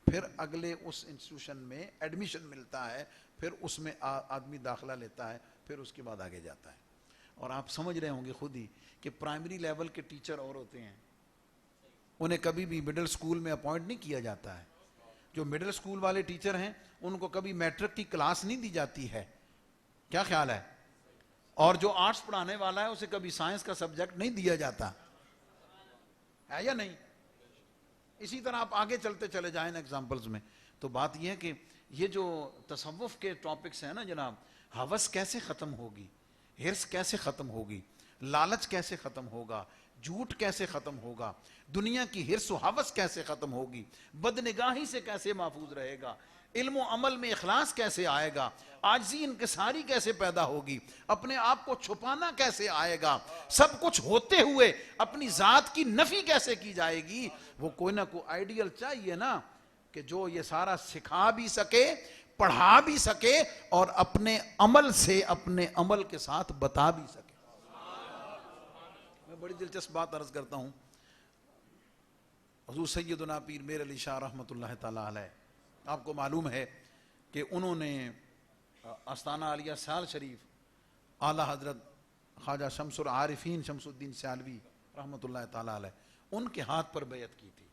پھر اگلے اس انسٹیٹیوشن میں ایڈمیشن ملتا ہے, پھر اس میں آدمی داخلہ لیتا ہے, پھر اس کے بعد آگے جاتا ہے. اور آپ سمجھ رہے ہوں گے خود ہی کہ پرائمری لیول کے ٹیچر اور ہوتے ہیں, انہیں کبھی بھی مڈل سکول میں اپوائنٹ نہیں کیا جاتا ہے. جو مڈل سکول والے ٹیچر ہیں ان کو کبھی میٹرک کی کلاس نہیں دی جاتی ہے. کیا خیال ہے؟ اور جو آرٹس پڑھانے والا ہے اسے کبھی سائنس کا سبجیکٹ نہیں دیا جاتا ہے یا نہیں؟ اسی طرح آپ آگے چلتے چلے جائیں ایگزامپلز میں. تو بات یہ ہے کہ یہ جو تصوف کے ٹاپکس ہیں نا جناب، ہوس کیسے ختم ہوگی، ہرس کیسے ختم ہوگی، لالچ کیسے ختم ہوگا، جھوٹ کیسے ختم ہوگا، دنیا کی ہرس و ہوس کیسے ختم ہوگی، بدنگاہی سے کیسے محفوظ رہے گا، علم و عمل میں اخلاص کیسے آئے گا، عاجزی انکساری کیسے پیدا ہوگی، اپنے آپ کو چھپانا کیسے آئے گا، سب کچھ ہوتے ہوئے اپنی ذات کی نفی کیسے کی جائے گی. وہ کوئی نہ کوئی آئیڈیل چاہیے نا کہ جو یہ سارا سکھا بھی سکے، پڑھا بھی سکے اور اپنے عمل سے اپنے عمل کے ساتھ بتا بھی سکے. میں بڑی دلچسپ بات عرض کرتا ہوں. حضور سیدنا پیر میر علی شاہ رحمۃ اللہ تعالی علیہ، آپ کو معلوم ہے کہ انہوں نے آستانہ عالیہ سیال شریف اعلیٰ حضرت خواجہ شمس العارفین شمس الدین سیالوی رحمۃ اللہ تعالی علیہ، ان کے ہاتھ پر بیعت کی تھی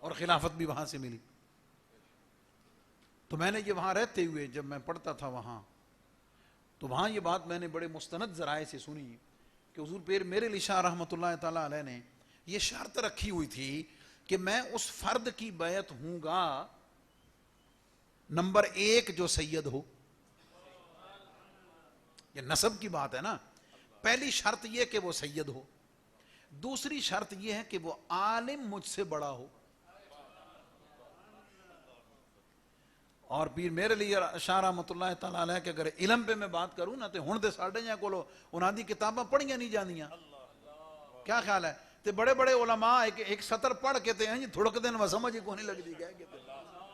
اور خلافت بھی وہاں سے ملی. تو میں نے یہ وہاں رہتے ہوئے جب میں پڑھتا تھا وہاں، تو وہاں یہ بات میں نے بڑے مستند ذرائع سے سنی کہ حضور پیر میر علی شاہ رحمۃ اللہ تعالی علیہ نے یہ شرط رکھی ہوئی تھی کہ میں اس فرد کی بیعت ہوں گا نمبر 1 جو سید ہو. یہ نسب کی بات ہے نا. پہلی شرط یہ کہ وہ سید ہو، دوسری شرط یہ ہے کہ وہ عالم مجھ سے بڑا ہو. اور پیر میر علی شاہ رحمۃ اللہ تعالی علیہ کہ اگر علم پہ میں بات کروں نا تو ہن دے ساڈے جہاں کولو انہاں دی کتاباں پڑھیاں نہیں جاندیاں. کیا خیال ہے؟ تے بڑے بڑے علماء ایک سطر پڑھ کے تے ہیں تھوڑک دن وہ سمجھ کو نہیں لگتی گئے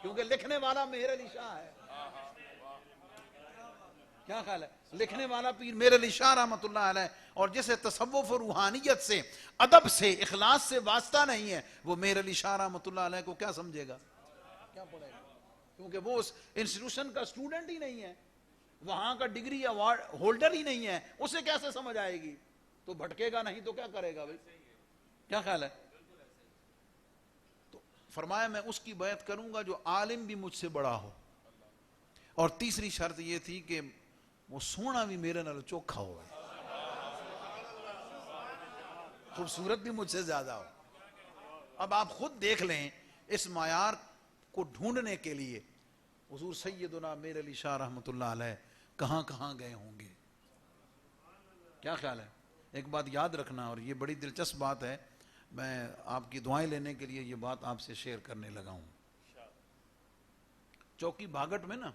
کیونکہ لکھنے والا میر علی شاہ ہے. کیا خیال ہے؟ لکھنے والا پیر میر علی شاہ رحمۃ اللہ علیہ، اور جسے تصوف و روحانیت سے، ادب سے، اخلاص سے واسطہ نہیں ہے، وہ میر علی شاہ رحمۃ اللہ علیہ کو کیا سمجھے گا، کیا پڑھے گا؟ کیونکہ وہ اس انسٹیٹیوشن کا اسٹوڈنٹ ہی نہیں ہے، وہاں کا ڈگری ایوارڈ ہولڈر ہی نہیں ہے، اسے کیسے سمجھ آئے گی؟ تو بھٹکے گا نہیں تو کیا کرے گا بھائی؟ کیا خیال ہے؟ تو فرمایا میں اس کی بیعت کروں گا جو عالم بھی مجھ سے بڑا ہو، اور تیسری شرط یہ تھی کہ وہ سونا بھی میرے نال چوکھا ہو، خوبصورت بھی مجھ سے زیادہ ہو. اب آپ خود دیکھ لیں اس معیار کو ڈھونڈنے کے لیے حضور سیدنا میر علی شاہ رحمۃ اللہ علیہ کہاں کہاں گئے ہوں گے. کیا خیال ہے؟ ایک بات یاد رکھنا، اور یہ بڑی دلچسپ بات ہے، میں آپ کی دعائیں لینے کے لیے یہ بات آپ سے شیئر کرنے لگا ہوں. چوکی بھاگٹ میں نا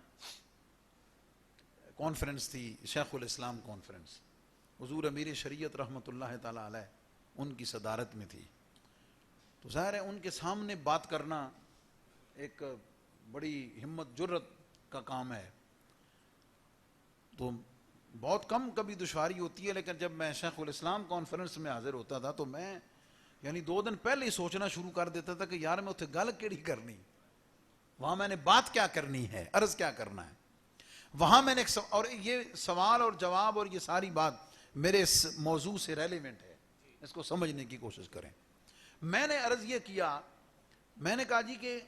کانفرنس تھی، شیخ الاسلام کانفرنس، حضور امیر شریعت رحمۃ اللہ تعالی علیہ ان کی صدارت میں تھی. تو ظاہر ہے ان کے سامنے بات کرنا ایک بڑی ہمت جرت کا کام ہے، تو بہت کم کبھی دشواری ہوتی ہے. لیکن جب میں شیخ الاسلام کانفرنس میں حاضر ہوتا تھا تو میں یعنی 2 دن پہلے ہی سوچنا شروع کر دیتا تھا کہ یار میں اتنے گل کیڑی کرنی، وہاں میں نے بات کیا کرنی ہے، عرض کیا کرنا ہے. وہاں میں نے اور یہ سوال اور جواب اور یہ ساری بات میرے اس موضوع سے ریلیونٹ ہے، اس کو سمجھنے کی کوشش کریں. میں نے عرض یہ کیا، میں نے کہا جی کہ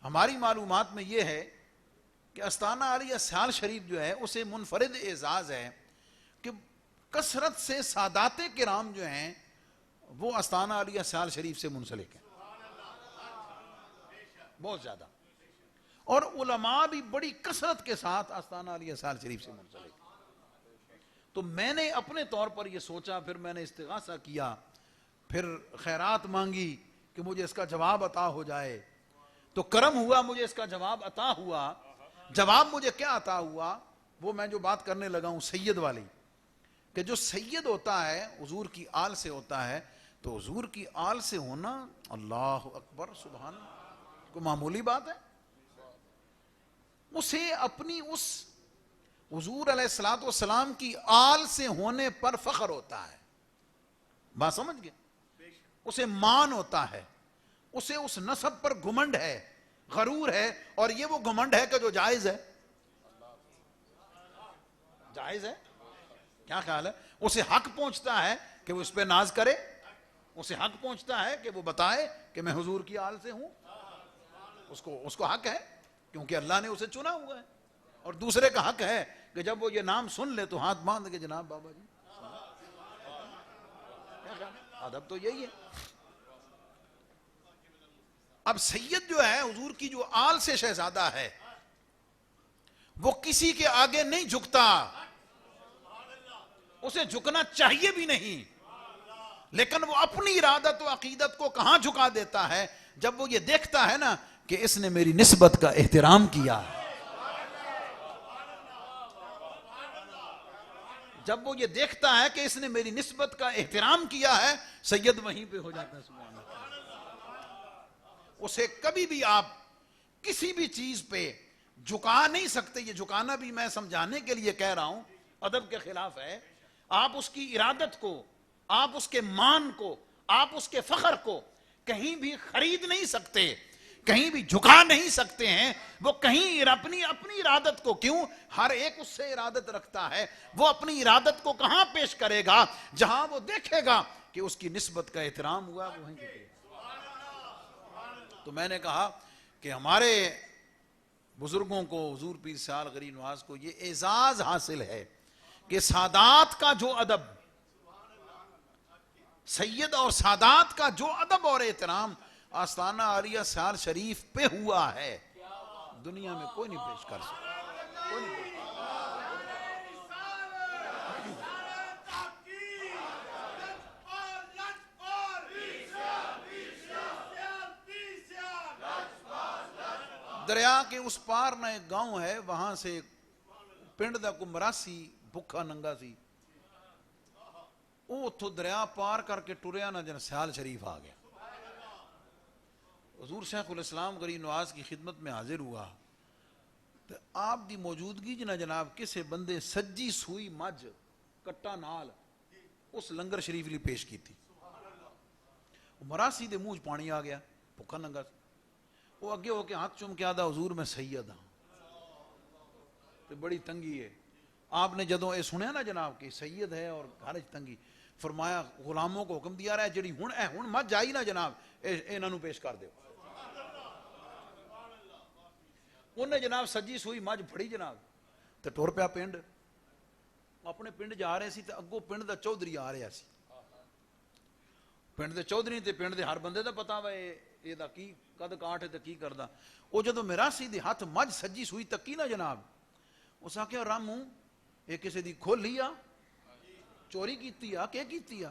ہماری معلومات میں یہ ہے کہ آستانہ عالیہ سیال شریف جو ہے اسے منفرد اعزاز ہے کہ کثرت سے سادات کرام جو ہیں وہ آستانہ عالیہ سیال شریف سے منسلک ہیں، بہت زیادہ، اور علماء بھی بڑی کثرت کے ساتھ آستانہ عالیہ سیال شریف سے منسلک. تو میں نے اپنے طور پر یہ سوچا، پھر میں نے استغاثہ کیا، پھر خیرات مانگی کہ مجھے اس کا جواب عطا ہو جائے. تو کرم ہوا، مجھے اس کا جواب عطا ہوا. جواب مجھے کیا عطا ہوا؟ وہ میں جو بات کرنے لگا ہوں سید والی، کہ جو سید ہوتا ہے حضور کی آل سے ہوتا ہے، تو حضور کی آل سے ہونا اللہ اکبر سبحان اللہ کوئی معمولی بات ہے. اسے اپنی اس حضور علیہ الصلوۃ والسلام کی آل سے ہونے پر فخر ہوتا ہے. بات سمجھ گئے؟ اسے مان ہوتا ہے، اسے اس نسب پر گھمنڈ ہے، غرور ہے، اور یہ وہ گھمنڈ ہے کہ جو جائز ہے. جائز ہے. کیا خیال ہے؟ اسے حق پہنچتا ہے کہ وہ اس پہ ناز کرے. اسے حق پہنچتا ہے کہ وہ بتائے کہ میں حضور کی آل سے ہوں، اس کو حق ہے کیونکہ اللہ نے اسے چنا ہوا ہے. اور دوسرے کا حق ہے کہ جب وہ یہ نام سن لے تو ہاتھ باندھ کے جناب بابا جی. ادب تو یہی ہے. اب سید جو ہے حضور کی جو آل سے شہزادہ ہے وہ کسی کے آگے نہیں جھکتا، اسے جھکنا چاہیے بھی نہیں، لیکن وہ اپنی ارادت و عقیدت کو کہاں جھکا دیتا ہے؟ جب وہ یہ دیکھتا ہے نا کہ اس نے میری نسبت کا احترام کیا ہے. جب وہ یہ دیکھتا ہے کہ اس نے میری نسبت کا احترام کیا ہے، سید وہیں پہ ہو جاتا ہے. سبحان اللہ. اسے کبھی بھی آپ کسی بھی چیز پہ جھکا نہیں سکتے. یہ جھکانا بھی میں سمجھانے کے لیے کہہ رہا ہوں، ادب کے خلاف ہے. آپ اس کی ارادت کو، آپ اس کے مان کو، آپ اس کے فخر کو کہیں بھی خرید نہیں سکتے، کہیں بھی جھکا نہیں سکتے ہیں. وہ کہیں اپنی ارادت کو، کیوں؟ ہر ایک اس سے ارادت رکھتا ہے. وہ اپنی ارادت کو کہاں پیش کرے گا؟ جہاں وہ دیکھے گا کہ اس کی نسبت کا احترام ہوا، وہیں جھکے گا. تو میں نے کہا کہ ہمارے بزرگوں کو، حضور پیر سیال غریب نواز کو یہ اعزاز حاصل ہے کہ سادات کا جو ادب، سید اور سادات کا جو ادب اور احترام آستانہ عالیہ سیال شریف پہ ہوا ہے، دنیا میں کوئی نہیں پیش کر سکتا. کوئی نہیں پیش. دریا کے اس پار نہ ایک گاؤں ہے، وہاں سے پنڈ دا کو مراسی بھکھا ننگا سی، وہ اتھو دریا پار کر کے ٹریا نہ جن سیال شریف آ گیا. حضور شیخ الاسلام غریب نواز کی خدمت میں حاضر ہوا تو آپ دی موجودگی جنا جناب کسے بندے سجی سوئی مجھ کٹا نال اس لنگر شریف لی پیش کی تھی. مراسی دے منہ پانی آ گیا، بھکھا ننگا. وہ اگے ہو کے ہاتھ چوم کے آدھا حضور میں سید ہاں. تو بڑی تنگی ہے. آپ نے جدوں اے سنیا نا جناب کہ سید ہے اور گھر تنگی، فرمایا غلاموں کو حکم دیا رہا ہے جڑی ہن مت جائی نا جناب انہاں نوں پیش کر دیو. انہیں جناب سجی سوئی مجھ پھڑی جناب تے ٹر پیا پنڈ. اپنے پنڈ جا رہے سی تے اگوں پنڈ دا چودھری آ رہا سی. پنڈ دے چودھری تے پنڈ دے ہر بندے دا پتا وا یہ دا کی قد کاٹ ہے تے کی کردا. وہ جدوں میراسی دے ہاتھ مجھ سجی سوئی تکی نا جناب، اس آکھیا رامو یہ کسے دی کھولی آ، چوری کیتی آ، کہ کیتی آ؟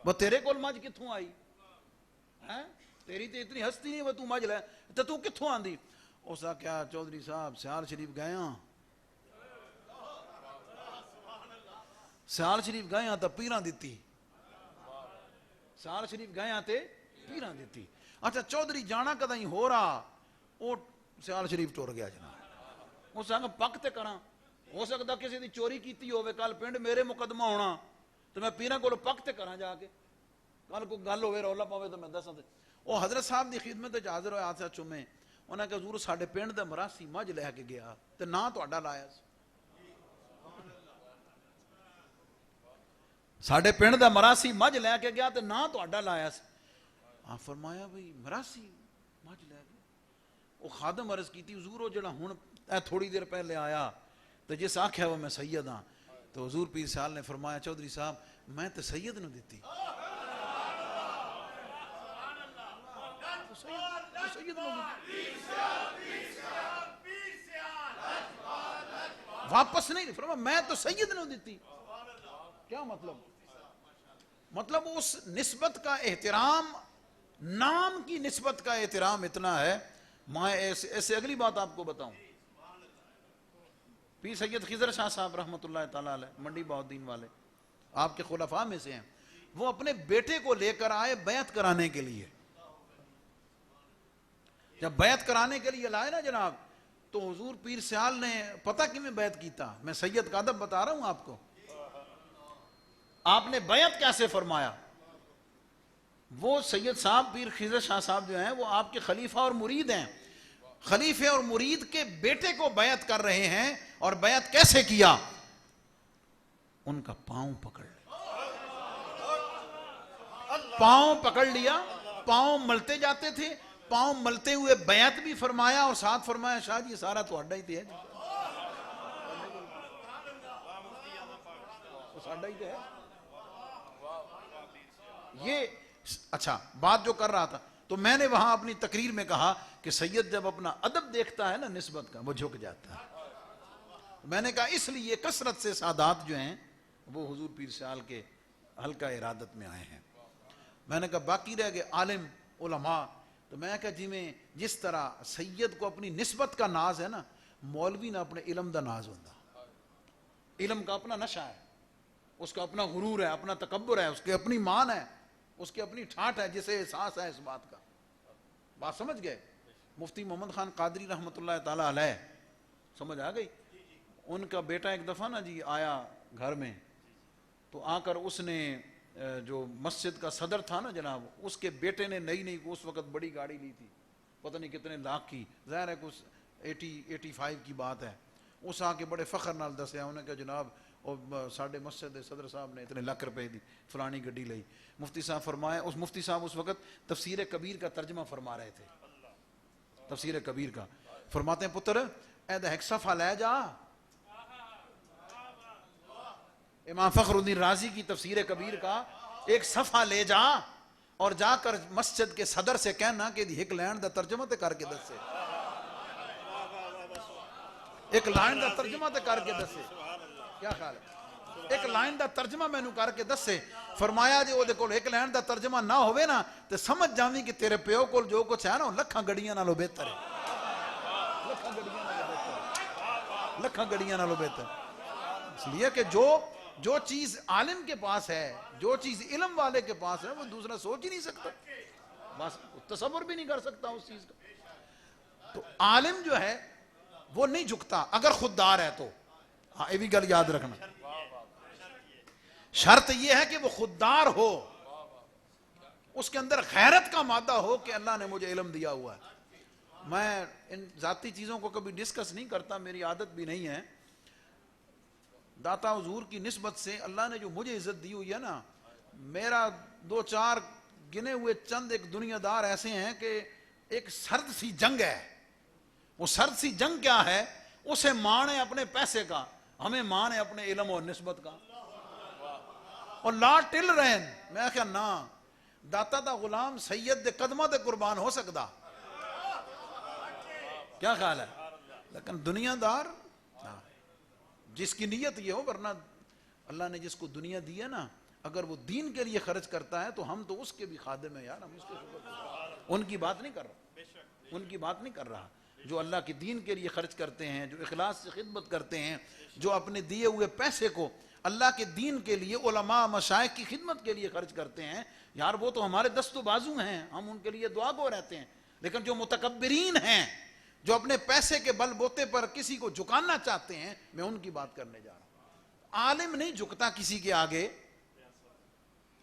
وہ تیرے کول مجھ کتھوں آئی؟ تیری تے اتنی ہستی نہیں وہ تو مجھ لے تے تو کتھوں آندی؟ اس آکھیا چودھری صاحب سیال شریف گئے ہاں، سیال شریف گئے ہاں تے پیراں دتی، سیال شریف گئے ہاں تے پیراں دتی. اچھا چودھری جانا کدیں ہو رہا، وہ سیال شریف ٹر گیا جناب. اس آنگا پک تے کراں، ہو سکتا کسی دی چوری کیتی ہوئے، کل پنڈ میرے مقدمہ ہونا تو میں پیراں کو پک تے کراں جا کے، کل کو گل ہوئے رولا پاوے تو میں دساں. وہ حضرت صاحب دی خدمت وچ حاضر ہوئے ہاتھ چومے. انہاں کہ حضور ساڈے پنڈ دا مراسی مجھ لے کے گیا تے نہ تہاڈا لایا سی. ساڈے پنڈ دا مراسی مجھ لے کے گیا تے نہ تہاڈا لایا سی. آپ فرمایا بھئی مراسی مجھ لے گیا. وہ خادم عرض کیتی حضور وہ جڑا ہن تھوڑی دیر پہلے آیا تو جس آکھیا وہ میں سید ہاں. تو حضور پیر سیال نے فرمایا چودھری صاحب میں تو سید نو دیتی، واپس نہیں. فرمایا میں تو سید نو دیتی. کیا مطلب؟ مطلب اس نسبت کا احترام، نام کی نسبت کا احترام اتنا ہے. میں ایسے اگلی بات آپ کو بتاؤں. پیر سید خضر شاہ صاحب رحمۃ اللہ تعالیٰ علیہ منڈی بہودین والے آپ کے خلفاء میں سے ہیں. وہ اپنے بیٹے کو لے کر آئے بیعت کرانے کے لیے. جب بیعت کرانے کے لیے لائے نا جناب تو حضور پیر سیال نے پتہ کیوں بیعت کیتا؟ میں سید کا ادب بتا رہا ہوں آپ کو. آپ نے بیعت کیسے فرمایا؟ وہ سید صاحب پیر خضر شاہ صاحب جو ہیں وہ آپ کے خلیفہ اور مرید ہیں. خلیفے اور مرید کے بیٹے کو بیعت کر رہے ہیں. اور بیعت کیسے کیا؟ ان کا پاؤں پکڑ لیا. پاؤں پکڑ لیا, پاؤں ملتے جاتے تھے, پاؤں ملتے ہوئے بیعت بھی فرمایا اور ساتھ فرمایا شاہ جی سارا تو اڈا ہی تھے, ساڈا ہی تو ہے یہ. اچھا بات جو کر رہا تھا, تو میں نے وہاں اپنی تقریر میں کہا کہ سید جب اپنا ادب دیکھتا ہے نا نسبت کا, وہ جھک جاتا ہے. میں نے کہا اس لیے کثرت سے سادات جو ہیں وہ حضور پیر سیال کے حلقہ ارادت میں آئے ہیں. میں نے کہا باقی رہ گئے عالم علماء, تو میں کہا جی میں جس طرح سید کو اپنی نسبت کا ناز ہے نا, مولوی نہ اپنے علم دا ناز ہوتا. علم کا اپنا نشہ ہے, اس کا اپنا غرور ہے, اپنا تکبر ہے, اس کی اپنی مان ہے, اس کی اپنی ٹھاٹھ ہے, جسے احساس ہے اس بات کا. بات سمجھ گئے؟ مفتی محمد خان قادری رحمۃ اللہ تعالی علیہ, سمجھ آ گئی؟ ان کا بیٹا ایک دفعہ نا جی آیا گھر میں, تو آ کر اس نے جو مسجد کا صدر تھا نا جناب, اس کے بیٹے نے نئی اس وقت بڑی گاڑی لی تھی, پتہ نہیں کتنے لاکھ کی, ظاہر ہے کچھ 85 کی بات ہے. اس آ کے بڑے فخر نال دسیا, انہوں نے کہا جناب ساڈے مسجد دے صدر صاحب نے اتنے لاکھ روپے دی فلانی گڈی لئی. مفتی صاحب فرمایا, اس مفتی صاحب اس وقت تفسیر کبیر کا ترجمہ فرما رہے تھے, تفسیر کبیر کا. فرماتے ہیں پتر اے دا ایک صفحہ لے جا, امام فخر الدین رازی کی تفسیر کبیر کا ایک صفحہ لے جا اور جا کر مسجد کے صدر سے کہنا کہ ایک لائن دا ترجمہ تے کر کے دسے, ایک لائن دا ترجمہ تے کر کے دسے. کیا خیال ہے؟ ایک لائن دا ترجمہ مینوں کر کے دسے. فرمایا جی وہ ایک لائن دا ترجمہ نہ ہوئے نا تے سمجھ جاویں کہ تیرے پیو کول جو کچھ ہے نا لکھاں گڑیاں نالوں بہتر ہے, لکھاں گڑیاں نالوں بہتر. اس لیے کہ جو چیز عالم کے پاس ہے, جو چیز علم والے کے پاس ہے, وہ دوسرا سوچ ہی نہیں سکتا, بس تصور بھی نہیں کر سکتا اس چیز کا. تو عالم جو ہے وہ نہیں جھکتا اگر خوددار ہے تو. ہاں یہ بھی گل یاد رکھنا, شرط یہ ہے کہ وہ خوددار ہو, اس کے اندر غیرت کا مادہ ہو کہ اللہ نے مجھے علم دیا ہوا ہے. میں ان ذاتی چیزوں کو کبھی ڈسکس نہیں کرتا, میری عادت بھی نہیں ہے. داتا حضور کی نسبت سے اللہ نے جو مجھے عزت دی ہوئی ہے نا, میرا 2-4 گنے ہوئے چند ایک دنیا دار ایسے ہیں کہ ایک سرد سی جنگ ہے. وہ سرد سی جنگ کیا ہے؟ اسے مان ہے اپنے پیسے کا, ہمیں مان ہے اپنے علم اور نسبت کا. اور لا ٹل رہے ہیں. میں کہا نا, داتا دا غلام سید دے قدمہ دے قربان ہو سکتا. کیا خیال ہے؟ لیکن دنیا دار جس کی نیت یہ ہو, ورنہ اللہ نے جس کو دنیا دی ہے نا, اگر وہ دین کے لیے خرچ کرتا ہے تو ہم تو اس کے بھی خادم ہیں یار, ہم اس کے شکر. ان کی بات نہیں کر رہا, ان کی بات نہیں کر رہا. جو اللہ کے دین کے لیے خرچ کرتے ہیں, جو اخلاص سے خدمت کرتے ہیں, جو اپنے دیے ہوئے پیسے کو اللہ کے دین کے لیے, علماء مشائخ کی خدمت کے لیے خرچ کرتے ہیں, یار وہ تو ہمارے دست و بازو ہیں, ہم ان کے لیے دعا گو رہتے ہیں. لیکن جو متکبرین ہیں, جو اپنے پیسے کے بل بوتے پر کسی کو جھکانا چاہتے ہیں, میں ان کی بات کرنے جا رہا ہوں. عالم نہیں جھکتا کسی کے آگے,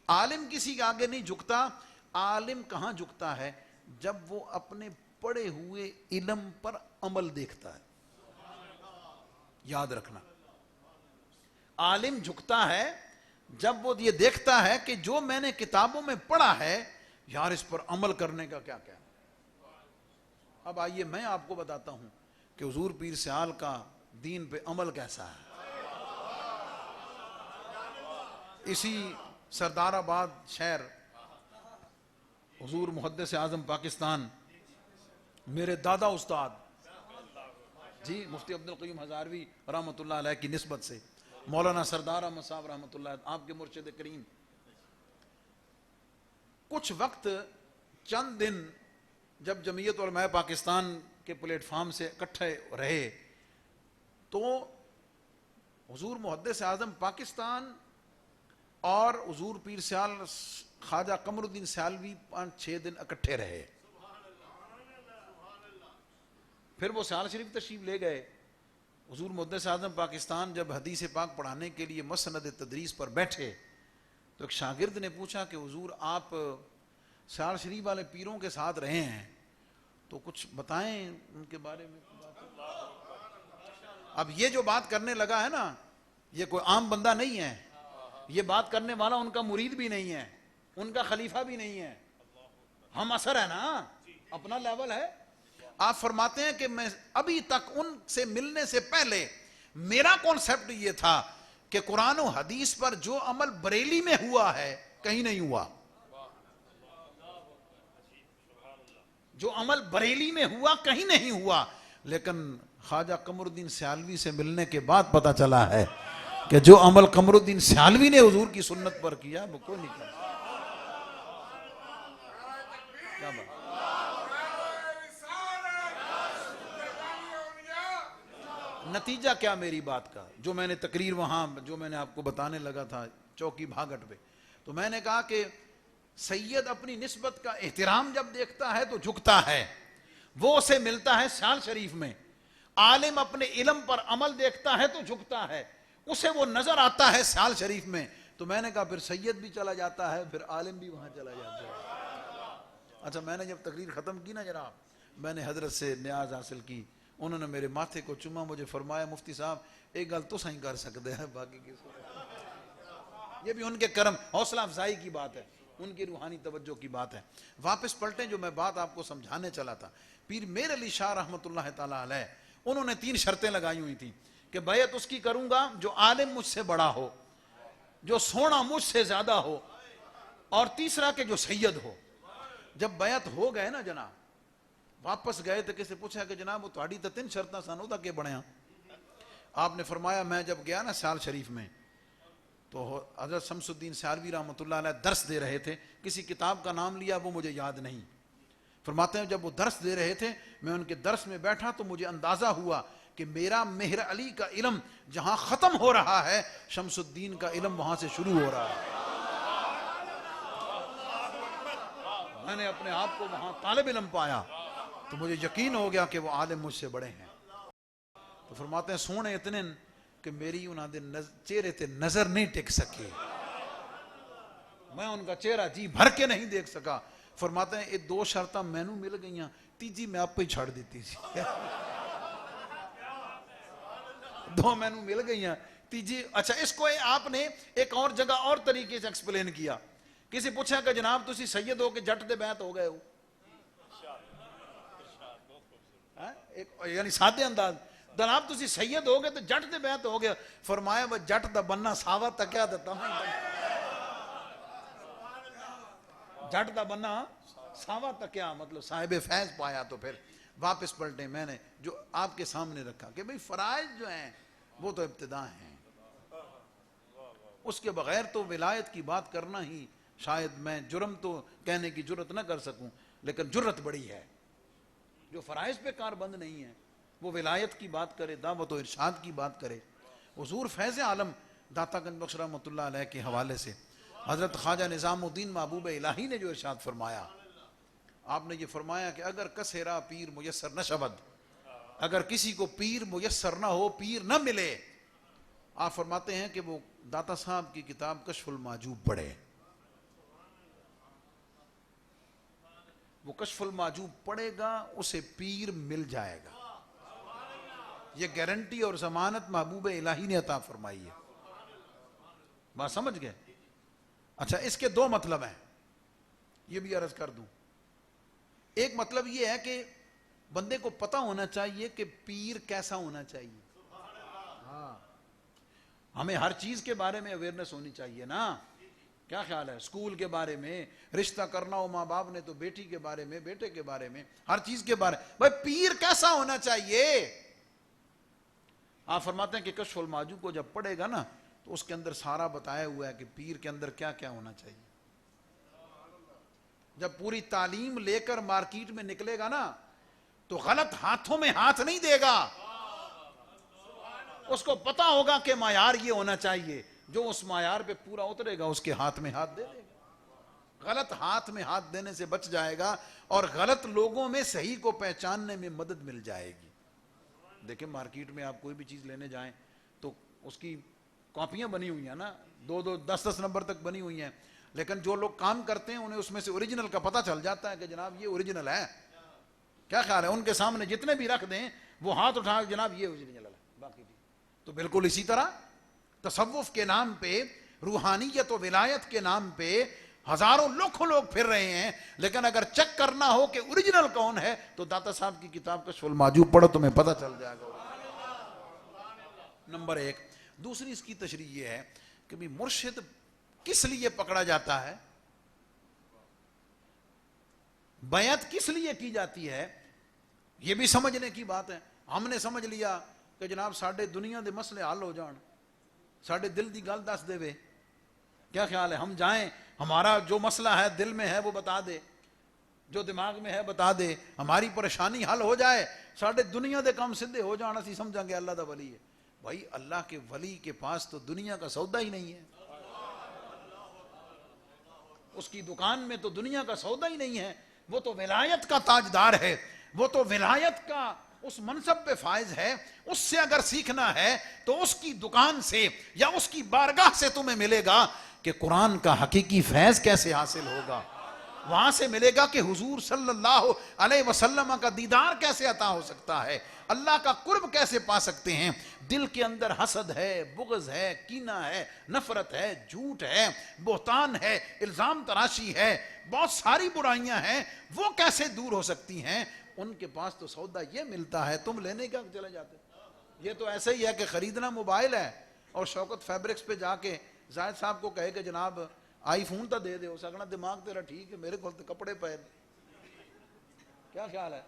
عالم کسی کے آگے نہیں جھکتا. عالم کہاں جھکتا ہے؟ جب وہ اپنے پڑے ہوئے علم پر عمل دیکھتا ہے. یاد رکھنا, عالم جھکتا ہے جب وہ یہ دیکھتا ہے کہ جو میں نے کتابوں میں پڑھا ہے یار اس پر عمل کرنے کا کیا کیا. اب آئیے میں آپ کو بتاتا ہوں کہ حضور پیر سیال کا دین پہ عمل کیسا ہے. اسی سردار آباد شہر حضور محدث اعظم پاکستان میرے دادا استاد جی مفتی عبدالقیوم ہزاروی رحمۃ اللہ علیہ کی نسبت سے, مولانا سردار احمد صاحب رحمۃ اللہ آپ کے مرشد کریم, کچھ وقت چند دن جب جمعیت علماء پاکستان کے پلیٹ فارم سے اکٹھے رہے تو حضور محدث اعظم پاکستان اور حضور پیر سیال خواجہ قمر الدین سیالوی 5-6 دن اکٹھے رہے. پھر وہ سیال شریف تشریف لے گئے. حضور محدث اعظم پاکستان جب حدیث پاک پڑھانے کے لیے مسند تدریس پر بیٹھے تو ایک شاگرد نے پوچھا کہ حضور آپ سیال شریف والے پیروں کے ساتھ رہے ہیں تو کچھ بتائیں ان کے بارے میں. اب یہ جو بات کرنے لگا ہے نا, یہ کوئی عام بندہ نہیں ہے, یہ بات کرنے والا ان کا مرید بھی نہیں ہے, ان کا خلیفہ بھی نہیں ہے، ہم اثر ہے نا، اپنا لیول ہے۔ آپ فرماتے ہیں کہ میں ابھی تک ان سے ملنے سے پہلے میرا کانسیپٹ یہ تھا کہ قرآن و حدیث پر جو عمل بریلی میں ہوا ہے کہیں نہیں ہوا، جو عمل بریلی میں ہوا کہیں نہیں ہوا، لیکن خواجہ قمر الدین سیالوی سے ملنے کے بعد پتا چلا ہے کہ جو عمل قمر الدین سیالوی نے حضور کی سنت پر کیا وہ کوئی نہیں کر سکتا۔ کیا بات؟ نتیجہ کیا میری بات کا؟ جو میں نے تقریر وہاں جو میں نے آپ کو بتانے لگا تھا چوکی بھاگٹ پہ، تو میں نے کہا کہ سید اپنی نسبت کا احترام جب دیکھتا ہے تو جھکتا ہے، وہ اسے ملتا ہے سیال شریف میں۔ عالم اپنے علم پر عمل دیکھتا ہے تو جھکتا ہے، اسے وہ نظر آتا ہے سیال شریف میں۔ تو میں نے کہا پھر سید بھی چلا جاتا ہے، پھر عالم بھی وہاں چلا جاتا ہے۔ اچھا میں نے جب تقریر ختم کی نا جناب، میں نے حضرت سے نیاز حاصل کی، انہوں نے میرے ماتھے کو چوما، مجھے فرمایا مفتی صاحب ایک گل تو صحیح کر سکتے ہیں، باقی کس کو؟ یہ بھی ان کے کرم، حوصلہ افزائی کی بات ہے، ان کی روحانی توجہ کی بات ہے۔ واپس پلٹیں، جو میں بات آپ کو سمجھانے چلا تھا، پیر میر علی شاہ رحمۃ اللہ تعالیٰ علیہ، انہوں نے 3 شرطیں لگائی ہوئی تھیں کہ بیعت اس کی کروں گا جو عالم مجھ سے بڑا ہو، جو سونا مجھ سے زیادہ ہو، اور تیسرا کہ جو سید ہو۔ جب بیعت ہو گئے نا جناب، واپس گئے تو کسی پوچھا کہ جناب وہ تھوڑی تو 3 شرطاں سن، وہ کہ بڑھیا۔ آپ نے فرمایا میں جب گیا نا سیال شریف میں تو حضرت شمس الدین سیالوی رحمۃ اللہ علیہ درس دے رہے تھے، کسی کتاب کا نام لیا وہ مجھے یاد نہیں۔ فرماتے ہیں جب وہ درس دے رہے تھے میں ان کے درس میں بیٹھا تو مجھے اندازہ ہوا کہ میرا مہر علی کا علم جہاں ختم ہو رہا ہے شمس الدین کا علم وہاں سے شروع ہو رہا ہے۔ میں نے اپنے آپ کو وہاں طالب علم پایا تو مجھے یقین ہو گیا کہ وہ عالم مجھ سے بڑے ہیں۔ تو فرماتے ہیں سونے اتنے کہ میری انہاں دے چہرے تے نظر نہیں ٹک سکی، میں ان کا چہرہ جی بھر کے نہیں دیکھ سکا۔ فرماتے ہیں یہ 2 شرطاں مینوں مل گئیاں، تیجی میں آپ پہ ہی چھڑ دیتی سی۔ 2 مینوں مل گئیاں، تیجی اچھا اس کو آپ نے ایک اور جگہ اور طریقے سے ایکسپلین کیا۔ کسی پوچھا کہ جناب تسی سید ہو کے جٹ دے بیعت ہو گئے ہو، یعنی سادے انداز جناب تسی سید ہو گئے تو جٹ دے بیعت ہو گیا۔ فرمایا وہ جٹ دا بننا ساوا تکیا دیتا جٹ دا بننا ساوا تکیا مطلب صاحب فیض پایا۔ تو پھر واپس پلٹے، میں نے جو آپ کے سامنے رکھا کہ بھئی فرائض جو ہیں وہ تو ابتدا ہیں، اس کے بغیر تو ولایت کی بات کرنا ہی شاید میں جرم تو کہنے کی جرت نہ کر سکوں، لیکن جرت بڑی ہے۔ جو فرائض پہ کار بند نہیں ہے وہ ولایت کی بات کرے، دعوت و ارشاد کی بات کرے۔ حضور فیض عالم داتا گنج بخش رحمۃ اللہ علیہ کے حوالے سے حضرت خواجہ نظام الدین محبوب الہی نے جو ارشاد فرمایا، آپ نے یہ فرمایا کہ اگر کسیرا پیر میسر نہ شود، اگر کسی کو پیر میسر نہ ہو، پیر نہ ملے، آپ فرماتے ہیں کہ وہ داتا صاحب کی کتاب کشف المحجوب پڑھے۔ وہ کشف المحجوب پڑھے گا اسے پیر مل جائے گا، یہ گارنٹی اور ضمانت محبوب الہی نے عطا فرمائی ہے۔ بات سمجھ گئے؟ اچھا اس کے 2 مطلب ہیں، یہ بھی عرض کر دوں۔ ایک مطلب یہ ہے کہ بندے کو پتہ ہونا چاہیے کہ پیر کیسا ہونا چاہیے۔ ہاں ہمیں ہر چیز کے بارے میں اویئرنس ہونی چاہیے نا۔ کیا خیال ہے؟ اسکول کے بارے میں، رشتہ کرنا ہو ماں باپ نے تو بیٹی کے بارے میں، بیٹے کے بارے میں، ہر چیز کے بارے میں بھائی پیر کیسا ہونا چاہیے۔ آپ فرماتے ہیں کہ کشف المحجوب کو جب پڑھے گا نا تو اس کے اندر سارا بتایا ہوا ہے کہ پیر کے اندر کیا کیا ہونا چاہیے۔ جب پوری تعلیم لے کر مارکیٹ میں نکلے گا نا تو غلط ہاتھوں میں ہاتھ نہیں دے گا، اس کو پتا ہوگا کہ معیار یہ ہونا چاہیے، جو اس معیار پہ پورا اترے گا اس کے ہاتھ میں ہاتھ دے دے گا، غلط ہاتھ میں ہاتھ دینے سے بچ جائے گا اور غلط لوگوں میں صحیح کو پہچاننے میں مدد مل جائے گی۔ دیکھیں مارکیٹ میں آپ کوئی بھی چیز لینے جائیں تو اس کی کاپیاں بنی ہوئی ہیں نا، 2 10 نمبر تک بنی ہوئی ہیں، لیکن جو لوگ کام کرتے ہیں انہیں اس میں سے اوریجنل کا پتہ چل جاتا ہے کہ جناب یہ اوریجنل ہے۔ کیا خیال ہے؟ ان کے سامنے جتنے بھی رکھ دیں وہ ہاتھ اٹھا کے جناب یہ اوریجنل ہے، باقی بھی۔ تو بالکل اسی طرح تصوف کے نام پہ، روحانیت و ولایت کے نام پہ ہزاروں لاکھوں لوگ پھر رہے ہیں، لیکن اگر چیک کرنا ہو کہ اوریجنل کون ہے تو داتا صاحب کی کتاب کشف المحجوب پڑھو، تمہیں پتہ چل جائے گا۔ نمبر ایک۔ دوسری اس کی تشریح یہ ہے کہ بھی مرشد کس لیے پکڑا جاتا ہے، بیعت کس لیے کی جاتی ہے، یہ بھی سمجھنے کی بات ہے۔ ہم نے سمجھ لیا کہ جناب ساڑھے دنیا دے مسئلے حل ہو جان، ساڑھے دل دی گل دس دے وے، کیا خیال ہے، ہم جائیں، ہمارا جو مسئلہ ہے دل میں ہے وہ بتا دے، جو دماغ میں ہے بتا دے، ہماری پریشانی حل ہو جائے، ساڑھے دنیا دے کام سدھے ہو جان، اسی سمجھا کہ اللہ دا ولی ہے۔ بھائی اللہ کے ولی کے پاس تو دنیا کا سودا ہی نہیں ہے، اس کی دکان میں تو دنیا کا سودا ہی نہیں ہے، وہ تو ولایت کا تاجدار ہے، وہ تو ولایت کا اس منصب پہ فائز ہے۔ اس سے اگر سیکھنا ہے تو اس کی دکان سے یا اس کی بارگاہ سے تمہیں ملے گا کہ قرآن کا حقیقی فیض کیسے حاصل ہوگا، وہاں سے ملے گا کہ حضور صلی اللہ علیہ وسلم کا دیدار کیسے عطا ہو سکتا ہے، اللہ کا قرب کیسے پا سکتے ہیں۔ دل کے اندر حسد ہے، بغض ہے، کینہ ہے، نفرت ہے، جھوٹ ہے، بہتان ہے، الزام تراشی ہے، بہت ساری برائیاں ہیں، وہ کیسے دور ہو سکتی ہیں؟ ان کے پاس تو سودا یہ ملتا ہے، تم لینے کا چلے جاتے۔ یہ تو ایسا ہی ہے کہ خریدنا موبائل ہے اور شوکت فیبرکس پہ جا کے زاہد صاحب کو کہے کہ جناب آئی فون تو دے دے، ہو سکنا دماغ تیرا ٹھیک ہے، میرے کو کپڑے پہن، کیا خیال ہے،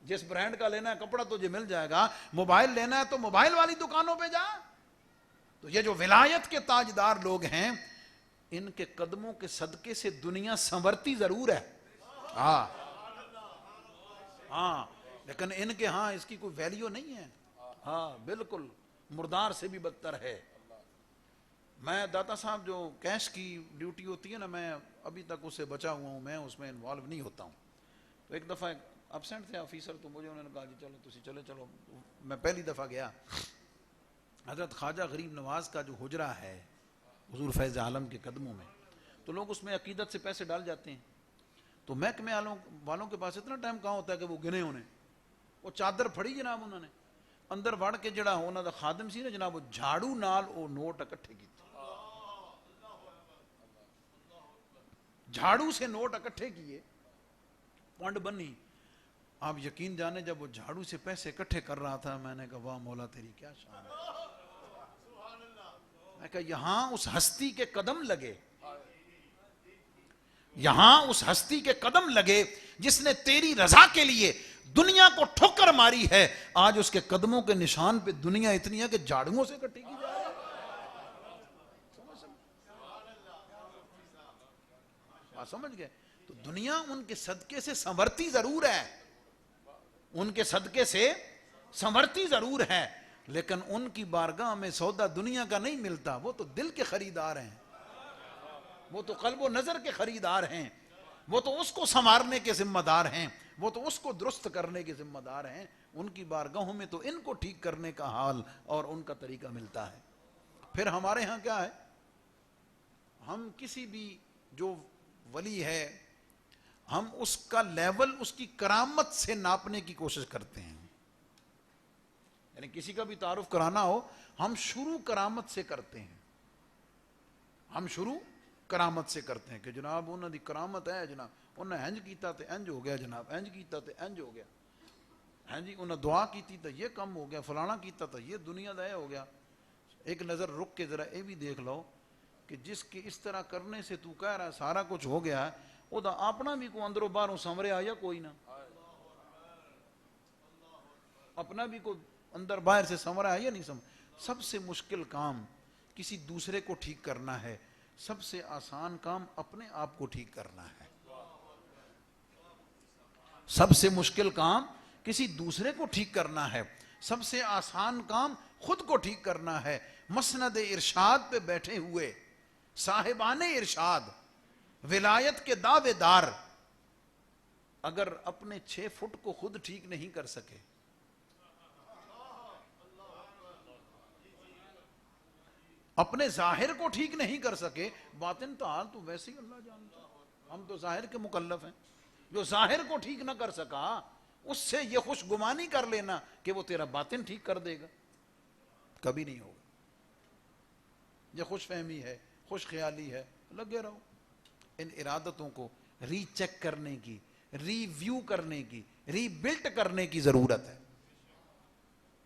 جس برانڈ کا لینا ہے کپڑا تجھے مل جائے گا، موبائل لینا ہے تو موبائل والی دکانوں پہ جا۔ تو یہ جو ولایت کے تاجدار لوگ ہیں، ان کے قدموں کے صدقے سے دنیا سنورتی ضرور ہے، ہاں ہاں، لیکن ان کے ہاں اس کی کوئی ویلیو نہیں ہے، ہاں بالکل مردار سے بھی بدتر ہے۔ میں داتا صاحب جو کیش کی ڈیوٹی ہوتی ہے نا، میں ابھی تک اس سے بچا ہوا ہوں، میں اس میں انوالو نہیں ہوتا ہوں۔ تو ایک دفعہ ابسینٹ تھے آفیسر، تو مجھے انہوں نے کہا جی چلو تسی چلو، میں پہلی دفعہ گیا، حضرت خواجہ غریب نواز کا جو حجرہ ہے حضور فیض عالم کے قدموں میں، تو لوگ اس میں عقیدت سے پیسے ڈال جاتے ہیں، تو محکمے والوں کے پاس اتنا ٹائم کہاں ہوتا ہے کہ وہ گنے ہونے، وہ چادر پھڑی جناب انہوں نے اندر وڑ کے جڑا انہوں دا خادم سی نا جناب، وہ جھاڑو نال وہ نوٹ اکٹھے کیتے، جھاڑو سے نوٹ اکٹھے کیے، پونڈ بنی۔ آپ یقین جانے جب وہ جھاڑو سے پیسے اکٹھے کر رہا تھا، میں نے کہا واہ مولا تیری کیا شان ہے، میں کہا یہاں اس ہستی کے قدم لگے، یہاں اس ہستی کے قدم لگے جس نے تیری رضا کے لیے دنیا کو ٹھوکر ماری ہے، آج اس کے قدموں کے نشان پہ دنیا اتنی ہے کہ جھاڑوؤں سے اکٹھی کی جا رہی ہے۔ سمجھ گئے؟ تو دنیا ان کے صدقے سے سنورتی ضرور ہے، ان کے صدقے سے سنورتی ضرور ہے، لیکن ان کی بارگاہ میں سودا دنیا کا نہیں ملتا، وہ تو دل کے خریدار ہیں، وہ تو قلب و نظر کے خریدار ہیں، وہ تو اس کو سنوارنے کے ذمہ دار ہیں، وہ تو اس کو درست کرنے کے ذمہ دار ہیں۔ ان کی بارگاہوں میں تو ان کو ٹھیک کرنے کا حال اور ان کا طریقہ ملتا ہے۔ پھر ہمارے ہاں کیا ہے، ہم کسی بھی جو ولی ہے، ہم اس کا لیول اس کی کرامت سے ناپنے کی کوشش کرتے ہیں، یعنی کسی کا بھی تعارف کرانا ہو ہم شروع کرامت سے کرتے ہیں، ہم شروع کرامت سے کرتے ہیں کہ جناب انہوں دی کرامت ہے، جناب انہوں نے انج کیتا تے انج ہو گیا، جناب انج کیتا تے انج ہو گیا، ہاں جی انہوں نے دعا کیتی تو یہ کم ہو گیا، فلانا کیتا تو یہ دنیا دا ہو گیا۔ ایک نظر رک کے ذرا یہ بھی دیکھ لو کہ جس کے اس طرح کرنے سے تو کہہ رہا ہے سارا کچھ ہو گیا ہے، وہ دا اپنا بھی کو اندروں باہروں سنوریا یا کوئی نہ، اپنا بھی کو اندر باہر سے سنورا ہے یا نہیں سنورا۔ سب سے مشکل کام کسی دوسرے کو ٹھیک کرنا ہے، سب سے آسان کام اپنے آپ کو ٹھیک کرنا ہے۔ سب سے مشکل کام کسی دوسرے کو ٹھیک کرنا ہے، سب سے آسان کام خود کو ٹھیک کرنا ہے۔ مسند ارشاد پہ بیٹھے ہوئے صاحبان ارشاد، ولایت کے دعوے دار، اگر اپنے 6 فٹ کو خود ٹھیک نہیں کر سکے، اپنے ظاہر کو ٹھیک نہیں کر سکے، باطن تو حال تو ویسے ہی اللہ جانتا ہے، ہم تو ظاہر کے مکلف ہیں۔ جو ظاہر کو ٹھیک نہ کر سکا اس سے یہ خوش گمانی کر لینا کہ وہ تیرا باطن ٹھیک کر دے گا، کبھی نہیں ہوگا۔ یہ خوش فہمی ہے، خوش خیالی ہے، لگے رہو۔ ان ارادتوں کو ری چیک کرنے کی، ریویو کرنے کی، ری بلٹ کرنے کی ضرورت ہے۔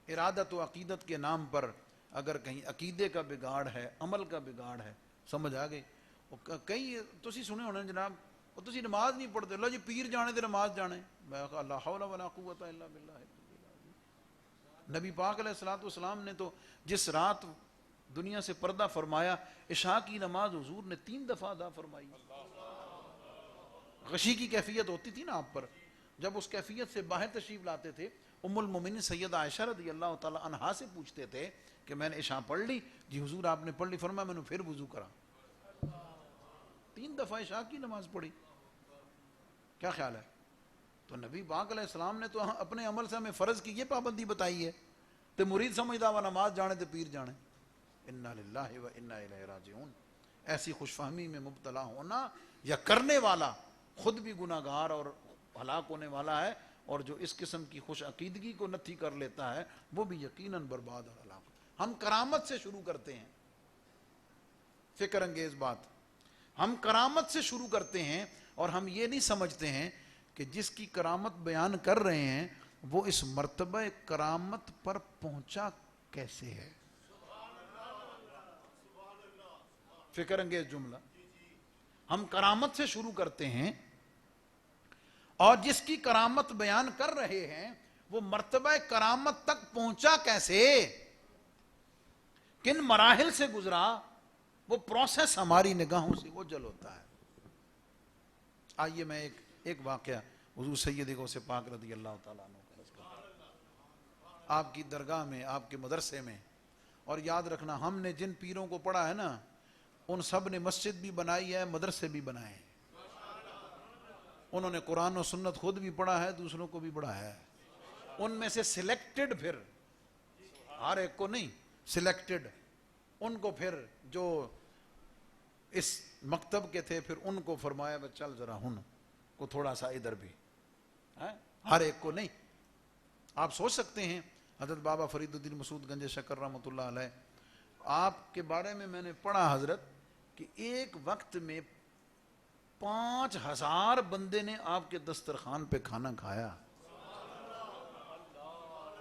ارادت و عقیدت کے نام پر اگر کہیں عقیدے کا بگاڑ ہے، عمل کا بگاڑ ہے، سمجھ آ گئی؟ کئی تسی سنے ہونے جناب، وہ تسی نماز نہیں پڑھتے، اللہ جی پیر جانے تے نماز جانے، میں کہا لا حول ولا قوت الا باللہ۔ نبی پاک علیہ الصلوۃ والسلام نے تو جس رات دنیا سے پردہ فرمایا، عشاء کی نماز حضور نے 3 دفعہ ادا فرمائی۔ غشی کی کیفیت ہوتی تھی نا آپ پر، جب اس کیفیت سے باہر تشریف لاتے تھے، ام المومنین سیدہ عائشہ رضی اللہ تعالی عنہا سے پوچھتے تھے کہ میں نے عشاء پڑھ لی؟ جی حضور آپ نے پڑھ لی۔ فرمایا میں نے پھر وضو کرا، 3 دفعہ عشاء کی نماز پڑھی۔ کیا خیال ہے؟ تو نبی پاک علیہ السلام نے تو اپنے عمل سے ہمیں فرض کی یہ پابندی بتائی ہے، تو مرید سمجھدا وہ نماز جانے تو پیر جانے۔ انا للہ و انا الیہ راجعون۔ ایسی خوش فہمی میں مبتلا ہونا، یا کرنے والا خود بھی گناہگار اور ہلاک ہونے والا ہے، اور جو اس قسم کی خوش عقیدگی کو نتھی کر لیتا ہے وہ بھی یقیناً برباد اور ہلاک۔ ہم کرامت سے شروع کرتے ہیں، فکر انگیز بات، ہم کرامت سے شروع کرتے ہیں، اور ہم یہ نہیں سمجھتے ہیں کہ جس کی کرامت بیان کر رہے ہیں وہ اس مرتبہ کرامت پر پہنچا کیسے ہے۔ فکر انگیز جملہ، ہم کرامت سے شروع کرتے ہیں، اور جس کی کرامت بیان کر رہے ہیں وہ مرتبہ کرامت تک پہنچا کیسے، کن مراحل سے گزرا، وہ پروسیس ہماری نگاہوں سے اوجھل ہوتا ہے۔ آئیے میں ایک واقعہ حضور سید غوث پاک رضی اللہ تعالیٰ عنہ کا عرض کرتا ہوں۔ آپ کی درگاہ میں، آپ کے مدرسے میں، اور یاد رکھنا ہم نے جن پیروں کو پڑھا ہے نا، ان سب نے مسجد بھی بنائی ہے، مدرسے بھی بنائے ہیں۔ انہوں نے قرآن و سنت خود بھی پڑھا ہے، دوسروں کو بھی پڑھا ہے۔ ان میں سے سلیکٹڈ، پھر ہر ایک کو نہیں، سلیکٹڈ، ان کو پھر جو اس مکتب کے تھے، پھر ان کو فرمایا بس چل ذرا ہن کو تھوڑا سا ادھر بھی، ہر ایک کو نہیں۔ آپ سوچ سکتے ہیں حضرت بابا فرید الدین مسعود گنج شکر رحمۃ اللہ علیہ، آپ کے بارے میں نے پڑھا حضرت کہ ایک وقت میں 5000 بندے نے آپ کے دسترخوان پہ کھانا کھایا۔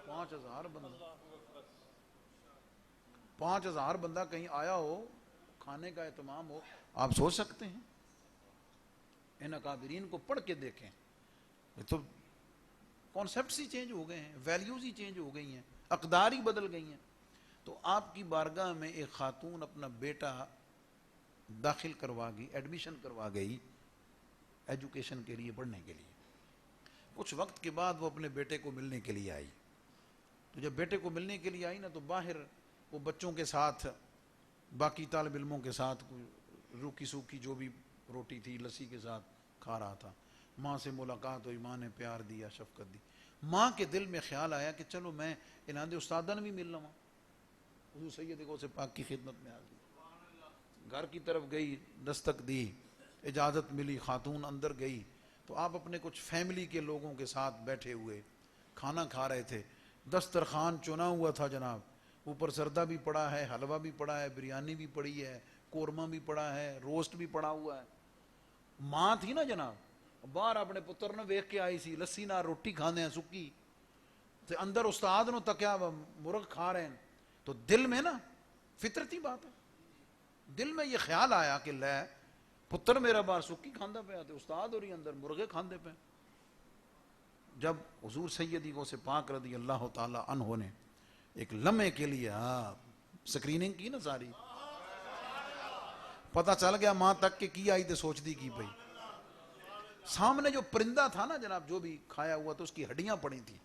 5000 بندہ، 5000 بندہ کہیں آیا ہو، کھانے کا اہتمام ہو، آپ سوچ سکتے ہیں؟ ان اکابرین کو پڑھ کے دیکھیں، یہ تو کانسیپٹس ہی چینج ہو گئے ہیں، ویلیوز ہی چینج ہو گئی ہیں، اقدار ہی بدل گئی ہیں۔ تو آپ کی بارگاہ میں ایک خاتون اپنا بیٹا داخل کروا گئی، ایڈمیشن کروا گئی ایجوکیشن کے لیے، پڑھنے کے لیے۔ کچھ وقت کے بعد وہ اپنے بیٹے کو ملنے کے لیے آئی۔ تو جب بیٹے کو ملنے کے لیے آئی نا، تو باہر وہ بچوں کے ساتھ، باقی طالب علموں کے ساتھ روکی سوکھی جو بھی روٹی تھی لسی کے ساتھ کھا رہا تھا۔ ماں سے ملاقات ہوئی، ماں نے پیار دیا، شفقت دی۔ ماں کے دل میں خیال آیا کہ چلو میں انہاں دے استادان بھی مل لواں۔ حضور سید غوث پاک کی خدمت میں آ گئی، گھر کی طرف گئی، دستک دی، اجازت ملی، خاتون اندر گئی، تو آپ اپنے کچھ فیملی کے لوگوں کے ساتھ بیٹھے ہوئے کھانا کھا رہے تھے۔ دسترخوان چنا ہوا تھا جناب، اوپر سردہ بھی پڑا ہے، حلوہ بھی پڑا ہے، بریانی بھی پڑی ہے، قورمہ بھی پڑا ہے، روسٹ بھی پڑا ہوا ہے۔ ماں تھی نا جناب، باہر اپنے پتر نے ویکھ کے آئی سی، لسی نہ روٹی کھانے ہیں سکی، تے اندر استاد نو تکیا مرغ کھا رہے ہیں، تو دل میں نا فطرتی بات ہے، دل میں یہ خیال آیا کہ لے پتر میرا باہر سکی کھاندا پیا تے استاد اور اندر مرغے کھاندے پے۔ جب حضور سیدی غوث پاک رضی اللہ تعالی عنہ نے ایک لمحے کے لیے سکریننگ کی نا، ساری پتہ چل گیا ماں تک کہ کی آئی تے سوچ دی کی بھئی، سامنے جو پرندہ تھا نا جناب، جو بھی کھایا ہوا تو اس کی ہڈیاں پڑی تھی،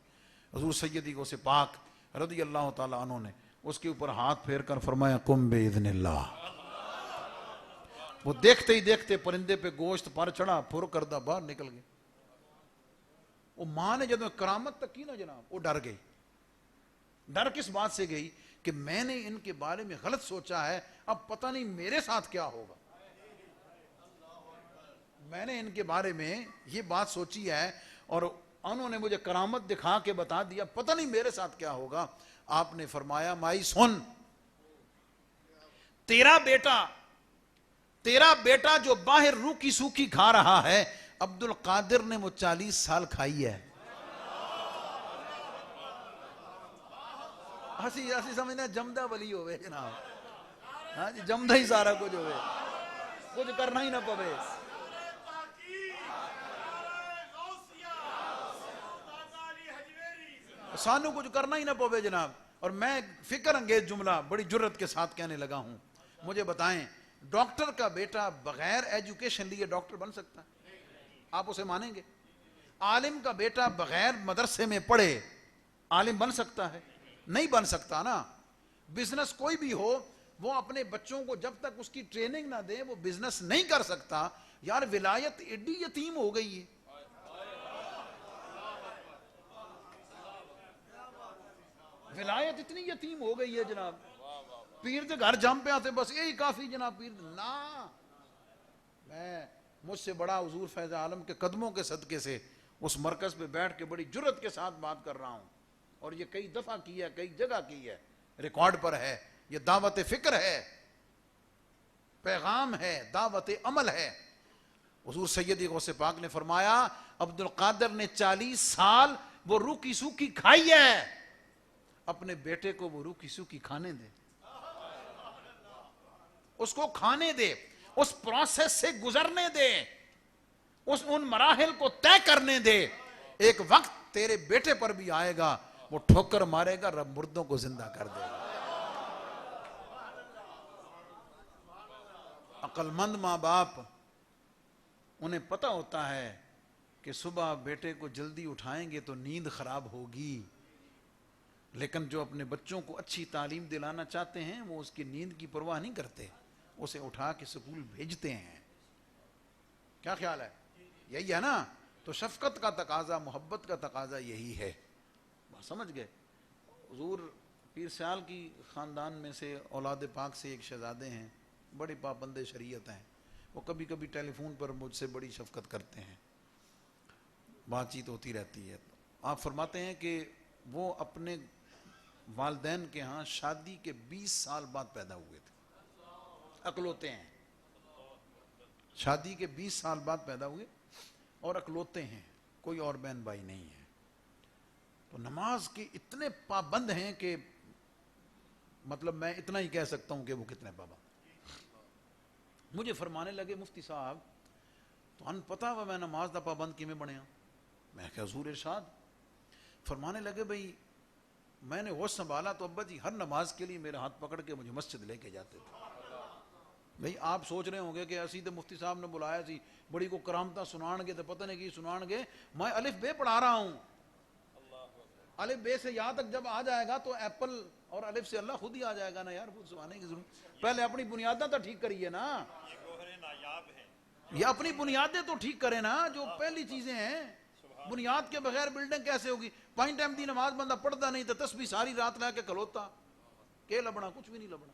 حضور سیدی غوث پاک رضی اللہ تعالی عنہ نے اس کے اوپر ہاتھ پھیر کر فرمایا قم باذن اللہ۔ وہ دیکھتے ہی دیکھتے پرندے پہ گوشت پر چڑھا، پھر کردہ باہر نکل گئے۔ وہ ماں نے جب کرامت تک کی نا جناب، وہ ڈر گئی۔ ڈر کس بات سے گئی کہ میں نے ان کے بارے میں غلط سوچا ہے، اب پتہ نہیں میرے ساتھ کیا ہوگا۔ میں نے ان کے بارے میں یہ بات سوچی ہے اور انہوں نے مجھے کرامت دکھا کے بتا دیا، پتہ نہیں میرے ساتھ کیا ہوگا۔ آپ نے فرمایا مائی سن، تیرا بیٹا تیرا بیٹا جو باہر روکی سوکھی کھا رہا ہے، عبد القادر نے وہ 40 سال کھائی ہے. ہسی سمجھنا جمدہ ولی ہوئے جناب. ہاں جی، جمدہ ہی سارا کچھ ہوئے، کچھ کرنا ہی نہ پوے. سانو کچھ کرنا ہی نہ پوے جناب. اور میں فکر انگیز جملہ بڑی جرت کے ساتھ کہنے لگا ہوں. مجھے بتائیں، ڈاکٹر کا بیٹا بغیر ایجوکیشن لیے ڈاکٹر بن سکتا ہے؟ آپ اسے مانیں گے؟ عالم کا بیٹا بغیر مدرسے میں پڑھے عالم بن سکتا ہے؟ نہیں بن سکتا نا. بزنس کوئی بھی ہو، وہ اپنے بچوں کو جب تک اس کی ٹریننگ نہ دے وہ بزنس نہیں کر سکتا. یار ولایت ایڈی یتیم ہو گئی ہے. ولایت اتنی یتیم ہو گئی ہے جناب. پیر کے گھر جم پہ آتے بس یہی کافی جناب. پیر نا، میں مجھ سے بڑا حضور فیض عالم کے قدموں کے صدقے سے اس مرکز پہ بیٹھ کے بڑی جرت کے ساتھ بات کر رہا ہوں. اور یہ کئی دفعہ کی ہے، کئی جگہ کی ہے، ریکارڈ پر ہے. یہ دعوت فکر ہے، پیغام ہے، دعوت عمل ہے. حضور سیدی غوث پاک نے فرمایا عبد القادر نے 40 سال وہ روکی سوکی کھائی ہے، اپنے بیٹے کو وہ روکی سوکی کھانے دے، اس کو کھانے دے، اس پروسیس سے گزرنے دے، ان مراحل کو طے کرنے دے. ایک وقت تیرے بیٹے پر بھی آئے گا، وہ ٹھوکر مارے گا، رب مردوں کو زندہ کر دے گا. عقل مند ماں باپ انہیں پتہ ہوتا ہے کہ صبح بیٹے کو جلدی اٹھائیں گے تو نیند خراب ہوگی، لیکن جو اپنے بچوں کو اچھی تعلیم دلانا چاہتے ہیں وہ اس کی نیند کی پرواہ نہیں کرتے، اسے اٹھا کے سکول بھیجتے ہیں. کیا خیال ہے؟ یہی ہے نا. تو شفقت کا تقاضا، محبت کا تقاضا یہی ہے. سمجھ گئے؟ حضور پیر سیال کی خاندان میں سے اولاد پاک سے ایک شہزادے ہیں، بڑے پابند شریعت ہیں. وہ کبھی کبھی ٹیلی فون پر مجھ سے بڑی شفقت کرتے ہیں، بات چیت ہوتی رہتی ہے. آپ فرماتے ہیں کہ وہ اپنے والدین کے ہاں شادی کے 20 سال بعد پیدا ہوئے تھے. اکلوتے ہیں، شادی کے 20 سال بعد پیدا ہوئے اور اکلوتے ہیں، کوئی اور بہن بھائی نہیں ہے. تو نماز کے اتنے پابند ہیں کہ مطلب میں اتنا ہی کہہ سکتا ہوں کہ وہ کتنے پابند. مجھے فرمانے لگے مفتی صاحب تو ان پتہ ہوا میں نماز دا پابند کی میں بنیا. میں کہ حضور ارشاد. فرمانے لگے بھئی میں نے ہوش سنبھالا تو ابا جی ہر نماز کے لیے میرا ہاتھ پکڑ کے مجھے مسجد لے کے جاتے تھے. بھئی آپ سوچ رہے ہوں گے کہ اسی تو مفتی صاحب نے بلایا سی بڑی کو کرامتا سنان گے تو پتہ نہیں کی سنان گے. میں الف بے پڑھا رہا ہوں، الف بے سے یہاں تک جب آ جائے گا تو ایپل اور الف سے اللہ خود ہی آ جائے گا نا یار. خود سنانے کی ضرورت، پہلے اپنی بنیادیں تو ٹھیک کریے نا. یہ اپنی بنیادیں تو ٹھیک کریں نا، جو پہلی چیزیں ہیں. بنیاد کے بغیر بلڈنگ کیسے ہوگی؟ 5 ٹائم دی نماز بندہ پڑھتا نہیں تو تسبیح ساری رات لے کے کھلوتا، کہ لبنا کچھ بھی نہیں لبنا.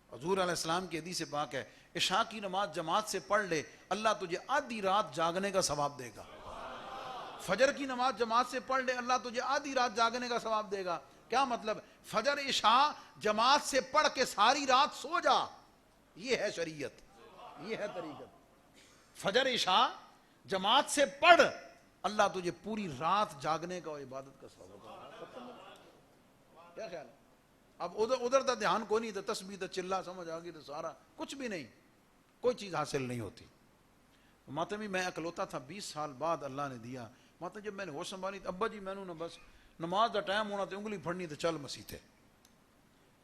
حضور علیہ السلام کی حدیث پاک ہے عشاء کی نماز جماعت سے پڑھ لے اللہ تجھے آدھی رات جاگنے کا ثواب دے گا. فجر کی نماز جماعت سے پڑھ لے اللہ تجھے آدھی رات جاگنے کا ثواب دے گا. کیا مطلب؟ فجر عشاء جماعت سے پڑھ کے ساری رات سو جا، یہ ہے شریعت، یہ ہے طریقت. فجر عشاء جماعت سے پڑھ، اللہ تجھے پوری رات جاگنے کا اور عبادت کا ثواب دے گا. کیا خیال ہے؟ اب ادھر دا دھیان کوئی نہیں، تو تسبیح تو چلا سمجھ آ گئی تو سارا کچھ بھی نہیں، کوئی چیز حاصل نہیں ہوتی. ماتمی میں اکلوتا تھا، 20 سال بعد اللہ نے دیا. ماتا جب میں نے ہوش سنبھالی تو ابا جی میں نے بس نماز دا ٹائم ہونا تو انگلی پھڑنی تو چل مسیح تھے.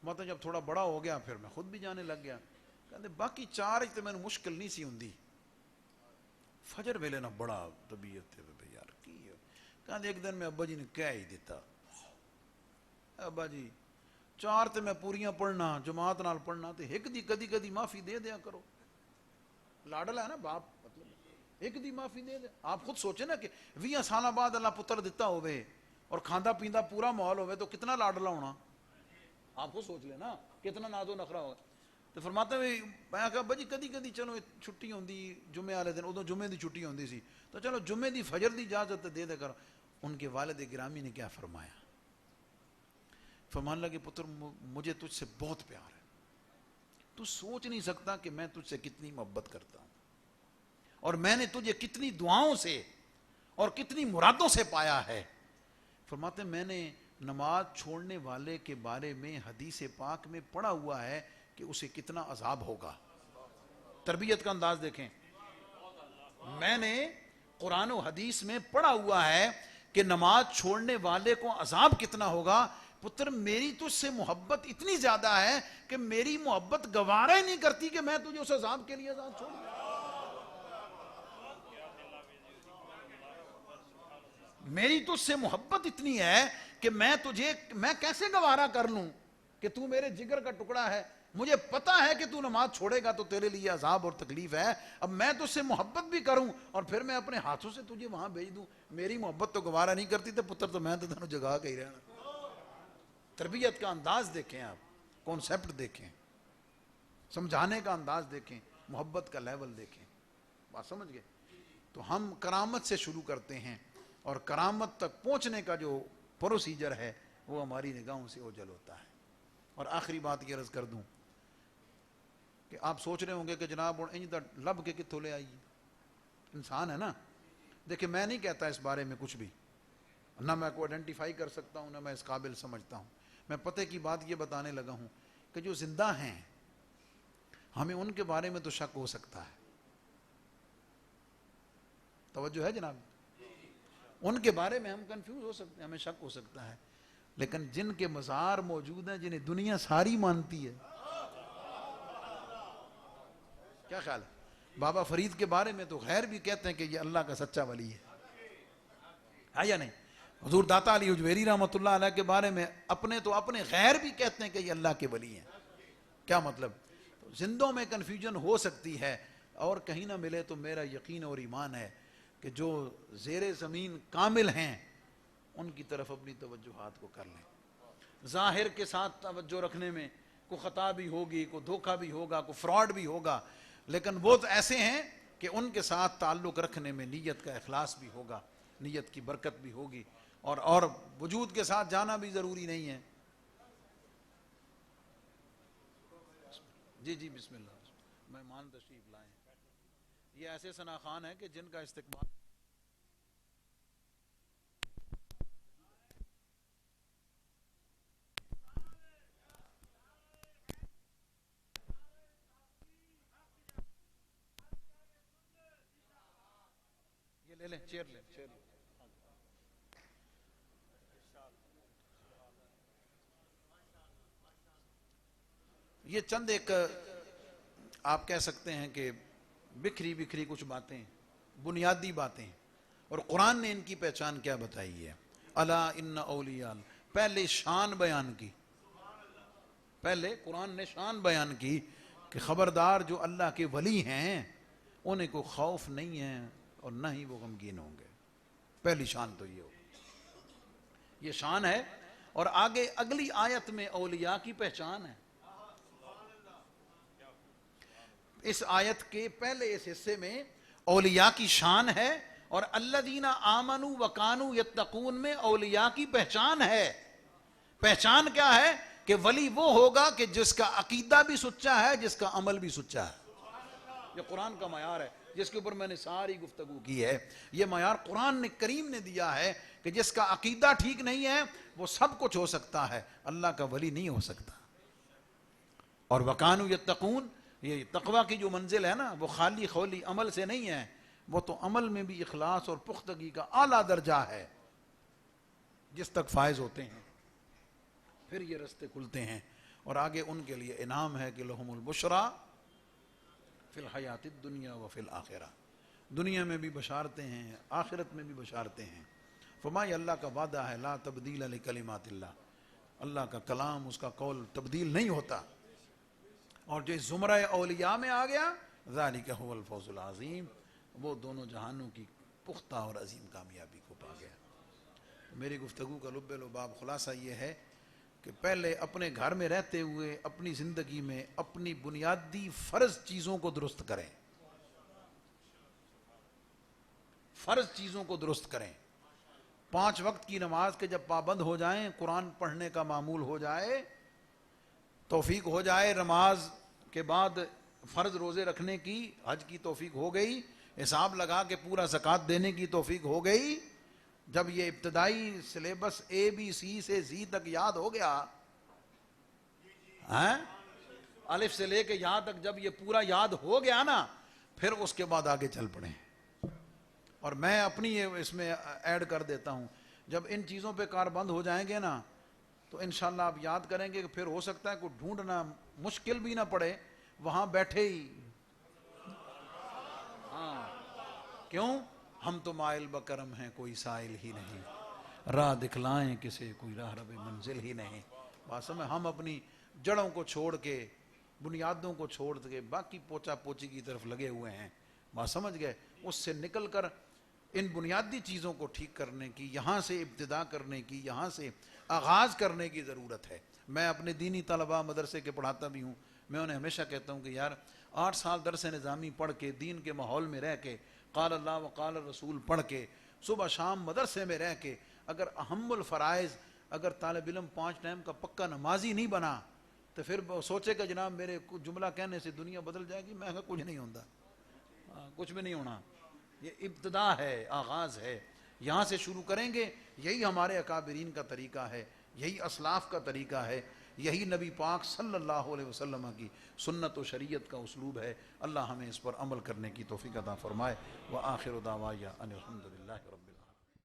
ماتا جب تھوڑا بڑا ہو گیا پھر میں خود بھی جانے لگ گیا. کہتے باقی 4 تو میں نے مشکل نہیں سی ہوندی، فجر ویلے نہ بڑا طبیعت تھے یار کی. کہتے ایک دن میں ابا جی نے کہہ ہی دیتا، ابا جی 4 تو میں پوریاں پڑھنا جماعت نال پڑھنا تے ایک دی کدی کدی معافی دے دیا کرو. لاڈلا ہے نا باپ، مطلب ایک دی معافی دے دے. آپ خود سوچیں نا کہ 20 سال بعد اللہ پتر دیتا ہوئے اور کھاندا پیندا پورا ماحول ہوئے تو کتنا لاڈلا ہونا. آپ خود سوچ لیں نا کتنا ناز و نخرا ہوگا. تو فرماتے ہوئے میں کہا بجی کدی کدی چلو چھٹی ہوندی جمعے والے دن، ادو جمعے دی چھٹی ہوندی سی تو چلو جمعے دی فجر دی اجازت دے دے کر. ان کے والد گرامی نے کیا فرمایا؟ فرمان لگے پتر مجھے تجھ سے بہت پیار ہے، تو سوچ نہیں سکتا کہ میں تجھ سے کتنی محبت کرتا ہوں اور میں نے تجھے کتنی دعاؤں سے اور کتنی مرادوں سے پایا ہے. فرماتے ہیں میں نے نماز چھوڑنے والے کے بارے میں حدیث پاک میں پڑھا ہوا ہے کہ اسے کتنا عذاب ہوگا. تربیت کا انداز دیکھیں. میں نے قرآن و حدیث میں پڑھا ہوا ہے کہ نماز چھوڑنے والے کو عذاب کتنا ہوگا. پتر میری تجھ سے محبت اتنی زیادہ ہے کہ میری محبت گوارا ہی نہیں کرتی کہ میں تجھے اس عذاب کے لیے عذاب چھوڑ دوں. میری تجھ سے محبت اتنی ہے کہ میں کیسے گوارا کر لوں کہ تو میرے جگر کا ٹکڑا ہے. مجھے پتا ہے کہ تو نماز چھوڑے گا تو تیرے لیے عذاب اور تکلیف ہے. اب میں تجھ سے محبت بھی کروں اور پھر میں اپنے ہاتھوں سے تجھے وہاں بھیج دوں. میری محبت تو گوارا نہیں کرتی تو پتر تو میں تو تینوں جگہ کے ہی رہنا. تربیت کا انداز دیکھیں, آپ کانسیپٹ دیکھیں, سمجھانے کا انداز دیکھیں, محبت کا لیول دیکھیں. بات سمجھ گئے؟ تو ہم کرامت سے شروع کرتے ہیں اور کرامت تک پہنچنے کا جو پروسیجر ہے وہ ہماری نگاہوں سے اوجھل ہوتا ہے. اور آخری بات یہ عرض کر دوں کہ آپ سوچ رہے ہوں گے کہ جناب انج دا لب کے کتوں لے آئیے, انسان ہے نا. دیکھیں میں نہیں کہتا اس بارے میں کچھ بھی, نہ میں کو آئیڈینٹیفائی کر سکتا ہوں, نہ میں اس قابل سمجھتا ہوں. میں پتہ کی بات یہ بتانے لگا ہوں کہ جو زندہ ہیں ہمیں ان کے بارے میں تو شک ہو سکتا ہے. توجہ ہے جناب؟ ان کے بارے میں ہم کنفیوز ہو سکتے ہیں, ہمیں شک ہو سکتا ہے. لیکن جن کے مزار موجود ہیں, جنہیں دنیا ساری مانتی ہے, کیا خیال ہے؟ بابا فرید کے بارے میں تو غیر بھی کہتے ہیں کہ یہ اللہ کا سچا ولی ہے یا نہیں؟ حضور داتا علی اجویری رحمۃ اللہ علیہ کے بارے میں اپنے غیر بھی کہتے ہیں کہ یہ اللہ کے ولی ہیں. کیا مطلب؟ زندوں میں کنفیوژن ہو سکتی ہے اور کہیں نہ ملے تو میرا یقین اور ایمان ہے کہ جو زیر زمین کامل ہیں ان کی طرف اپنی توجہات کو کر لیں. ظاہر کے ساتھ توجہ رکھنے میں کوئی خطا بھی ہوگی, کوئی دھوکہ بھی ہوگا, کوئی فراڈ بھی ہوگا, لیکن وہ تو ایسے ہیں کہ ان کے ساتھ تعلق رکھنے میں نیت کا اخلاص بھی ہوگا, نیت کی برکت بھی ہوگی, اور وجود کے ساتھ جانا بھی ضروری نہیں ہے. جی جی بسم اللہ. مہمان تشریف لائیں. یہ ایسے ثنا خان ہیں کہ جن کا استقبال یہ لے لیں, چیئر لیں, چیئر لیں. یہ چند ایک آپ کہہ سکتے ہیں کہ بکھری کچھ باتیں, بنیادی باتیں, اور قرآن نے ان کی پہچان کیا بتائی ہے. الا ان اولیاء, پہلے شان بیان کی, پہلے قرآن نے شان بیان کی کہ خبردار جو اللہ کے ولی ہیں انہیں کو خوف نہیں ہے اور نہ ہی وہ غمگین ہوں گے. پہلی شان تو یہ ہو, یہ شان ہے. اور آگے اگلی آیت میں اولیاء کی پہچان ہے. اس آیت کے پہلے اس حصے میں اولیاء کی شان ہے اور الذین آمنوا وکانوا یتقون میں اولیاء کی پہچان ہے. پہچان کیا ہے؟ کہ ولی وہ ہوگا کہ جس کا عقیدہ بھی سچا ہے, جس کا عمل بھی سچا ہے. یہ قرآن کا معیار ہے جس کے اوپر میں نے ساری گفتگو کی ہے. یہ معیار قرآن نے کریم نے دیا ہے کہ جس کا عقیدہ ٹھیک نہیں ہے وہ سب کچھ ہو سکتا ہے, اللہ کا ولی نہیں ہو سکتا. اور وکانوا یتقون, یہ تقوی کی جو منزل ہے نا وہ خالی خولی عمل سے نہیں ہے, وہ تو عمل میں بھی اخلاص اور پختگی کا اعلیٰ درجہ ہے. جس تک فائز ہوتے ہیں پھر یہ رستے کھلتے ہیں اور آگے ان کے لیے انعام ہے کہ لہم البشرا فی الحیات الدنیا و فی الآخرہ. دنیا میں بھی بشارتیں ہیں, آخرت میں بھی بشارتیں ہیں. فرمایا اللہ کا وعدہ ہے لا تبدیل لکلمات اللہ, اللہ کا کلام, اس کا قول تبدیل نہیں ہوتا. اور جو زمرہ اولیاء میں آ گیا ذالک هو الفوز العظیم, وہ دونوں جہانوں کی پختہ اور عظیم کامیابی کو پا گیا. میری گفتگو کا لب لباب خلاصہ یہ ہے کہ پہلے اپنے گھر میں رہتے ہوئے اپنی زندگی میں اپنی بنیادی فرض چیزوں کو درست کریں, فرض چیزوں کو درست کریں. 5 وقت کی نماز کے جب پابند ہو جائیں, قرآن پڑھنے کا معمول ہو جائے, توفیق ہو جائے نماز کے بعد فرض روزے رکھنے کی، حج کی توفیق ہو گئی، حساب لگا کے پورا زکوٰۃ دینے کی توفیق ہو گئی، جب یہ ابتدائی سلیبس ABC سے Z تک یاد ہو گیا، الف سے لے کے یہاں تک جب یہ پورا یاد ہو گیا نا، پھر اس کے بعد آگے چل پڑیں۔ اور میں اپنی اس میں ایڈ کر دیتا ہوں، جب ان چیزوں پہ کار بند ہو جائیں گے نا تو انشاءاللہ آپ یاد کریں گے کہ پھر ہو سکتا ہے کوئی ڈھونڈنا مشکل بھی نہ پڑے، وہاں بیٹھے ہی۔ کیوں؟ ہم تو مائل بکرم ہیں، کوئی سائل ہی نہیں، راہ دکھلائیں کسے، کوئی راہ رب منزل ہی نہیں۔ بات میں ہم اپنی جڑوں کو چھوڑ کے، بنیادوں کو چھوڑ کے باقی پوچا پوچی کی طرف لگے ہوئے ہیں، بات سمجھ گئے؟ اس سے نکل کر ان بنیادی چیزوں کو ٹھیک کرنے کی، یہاں سے ابتدا کرنے کی، یہاں سے آغاز کرنے کی ضرورت ہے۔ میں اپنے دینی طلباء مدرسے کے پڑھاتا بھی ہوں، میں انہیں ہمیشہ کہتا ہوں کہ یار 8 سال درس نظامی پڑھ کے، دین کے ماحول میں رہ کے، قال اللہ و قال الرسول پڑھ کے، صبح شام مدرسے میں رہ کے، اگر اہم الفرائض، اگر طالب علم 5 ٹائم کا پکا نمازی نہیں بنا تو پھر سوچے کہ جناب میرے جملہ کہنے سے دنیا بدل جائے گی، میں کہا کچھ نہیں ہوتا، کچھ بھی نہیں ہونا۔ یہ ابتدا ہے، آغاز ہے، یہاں سے شروع کریں گے۔ یہی ہمارے اکابرین کا طریقہ ہے، یہی اسلاف کا طریقہ ہے، یہی نبی پاک صلی اللہ علیہ وسلم کی سنت و شریعت کا اسلوب ہے۔ اللہ ہمیں اس پر عمل کرنے کی توفیق عطا فرمائے۔ وآخر دعوایا ان الحمد للہ رب العالمین۔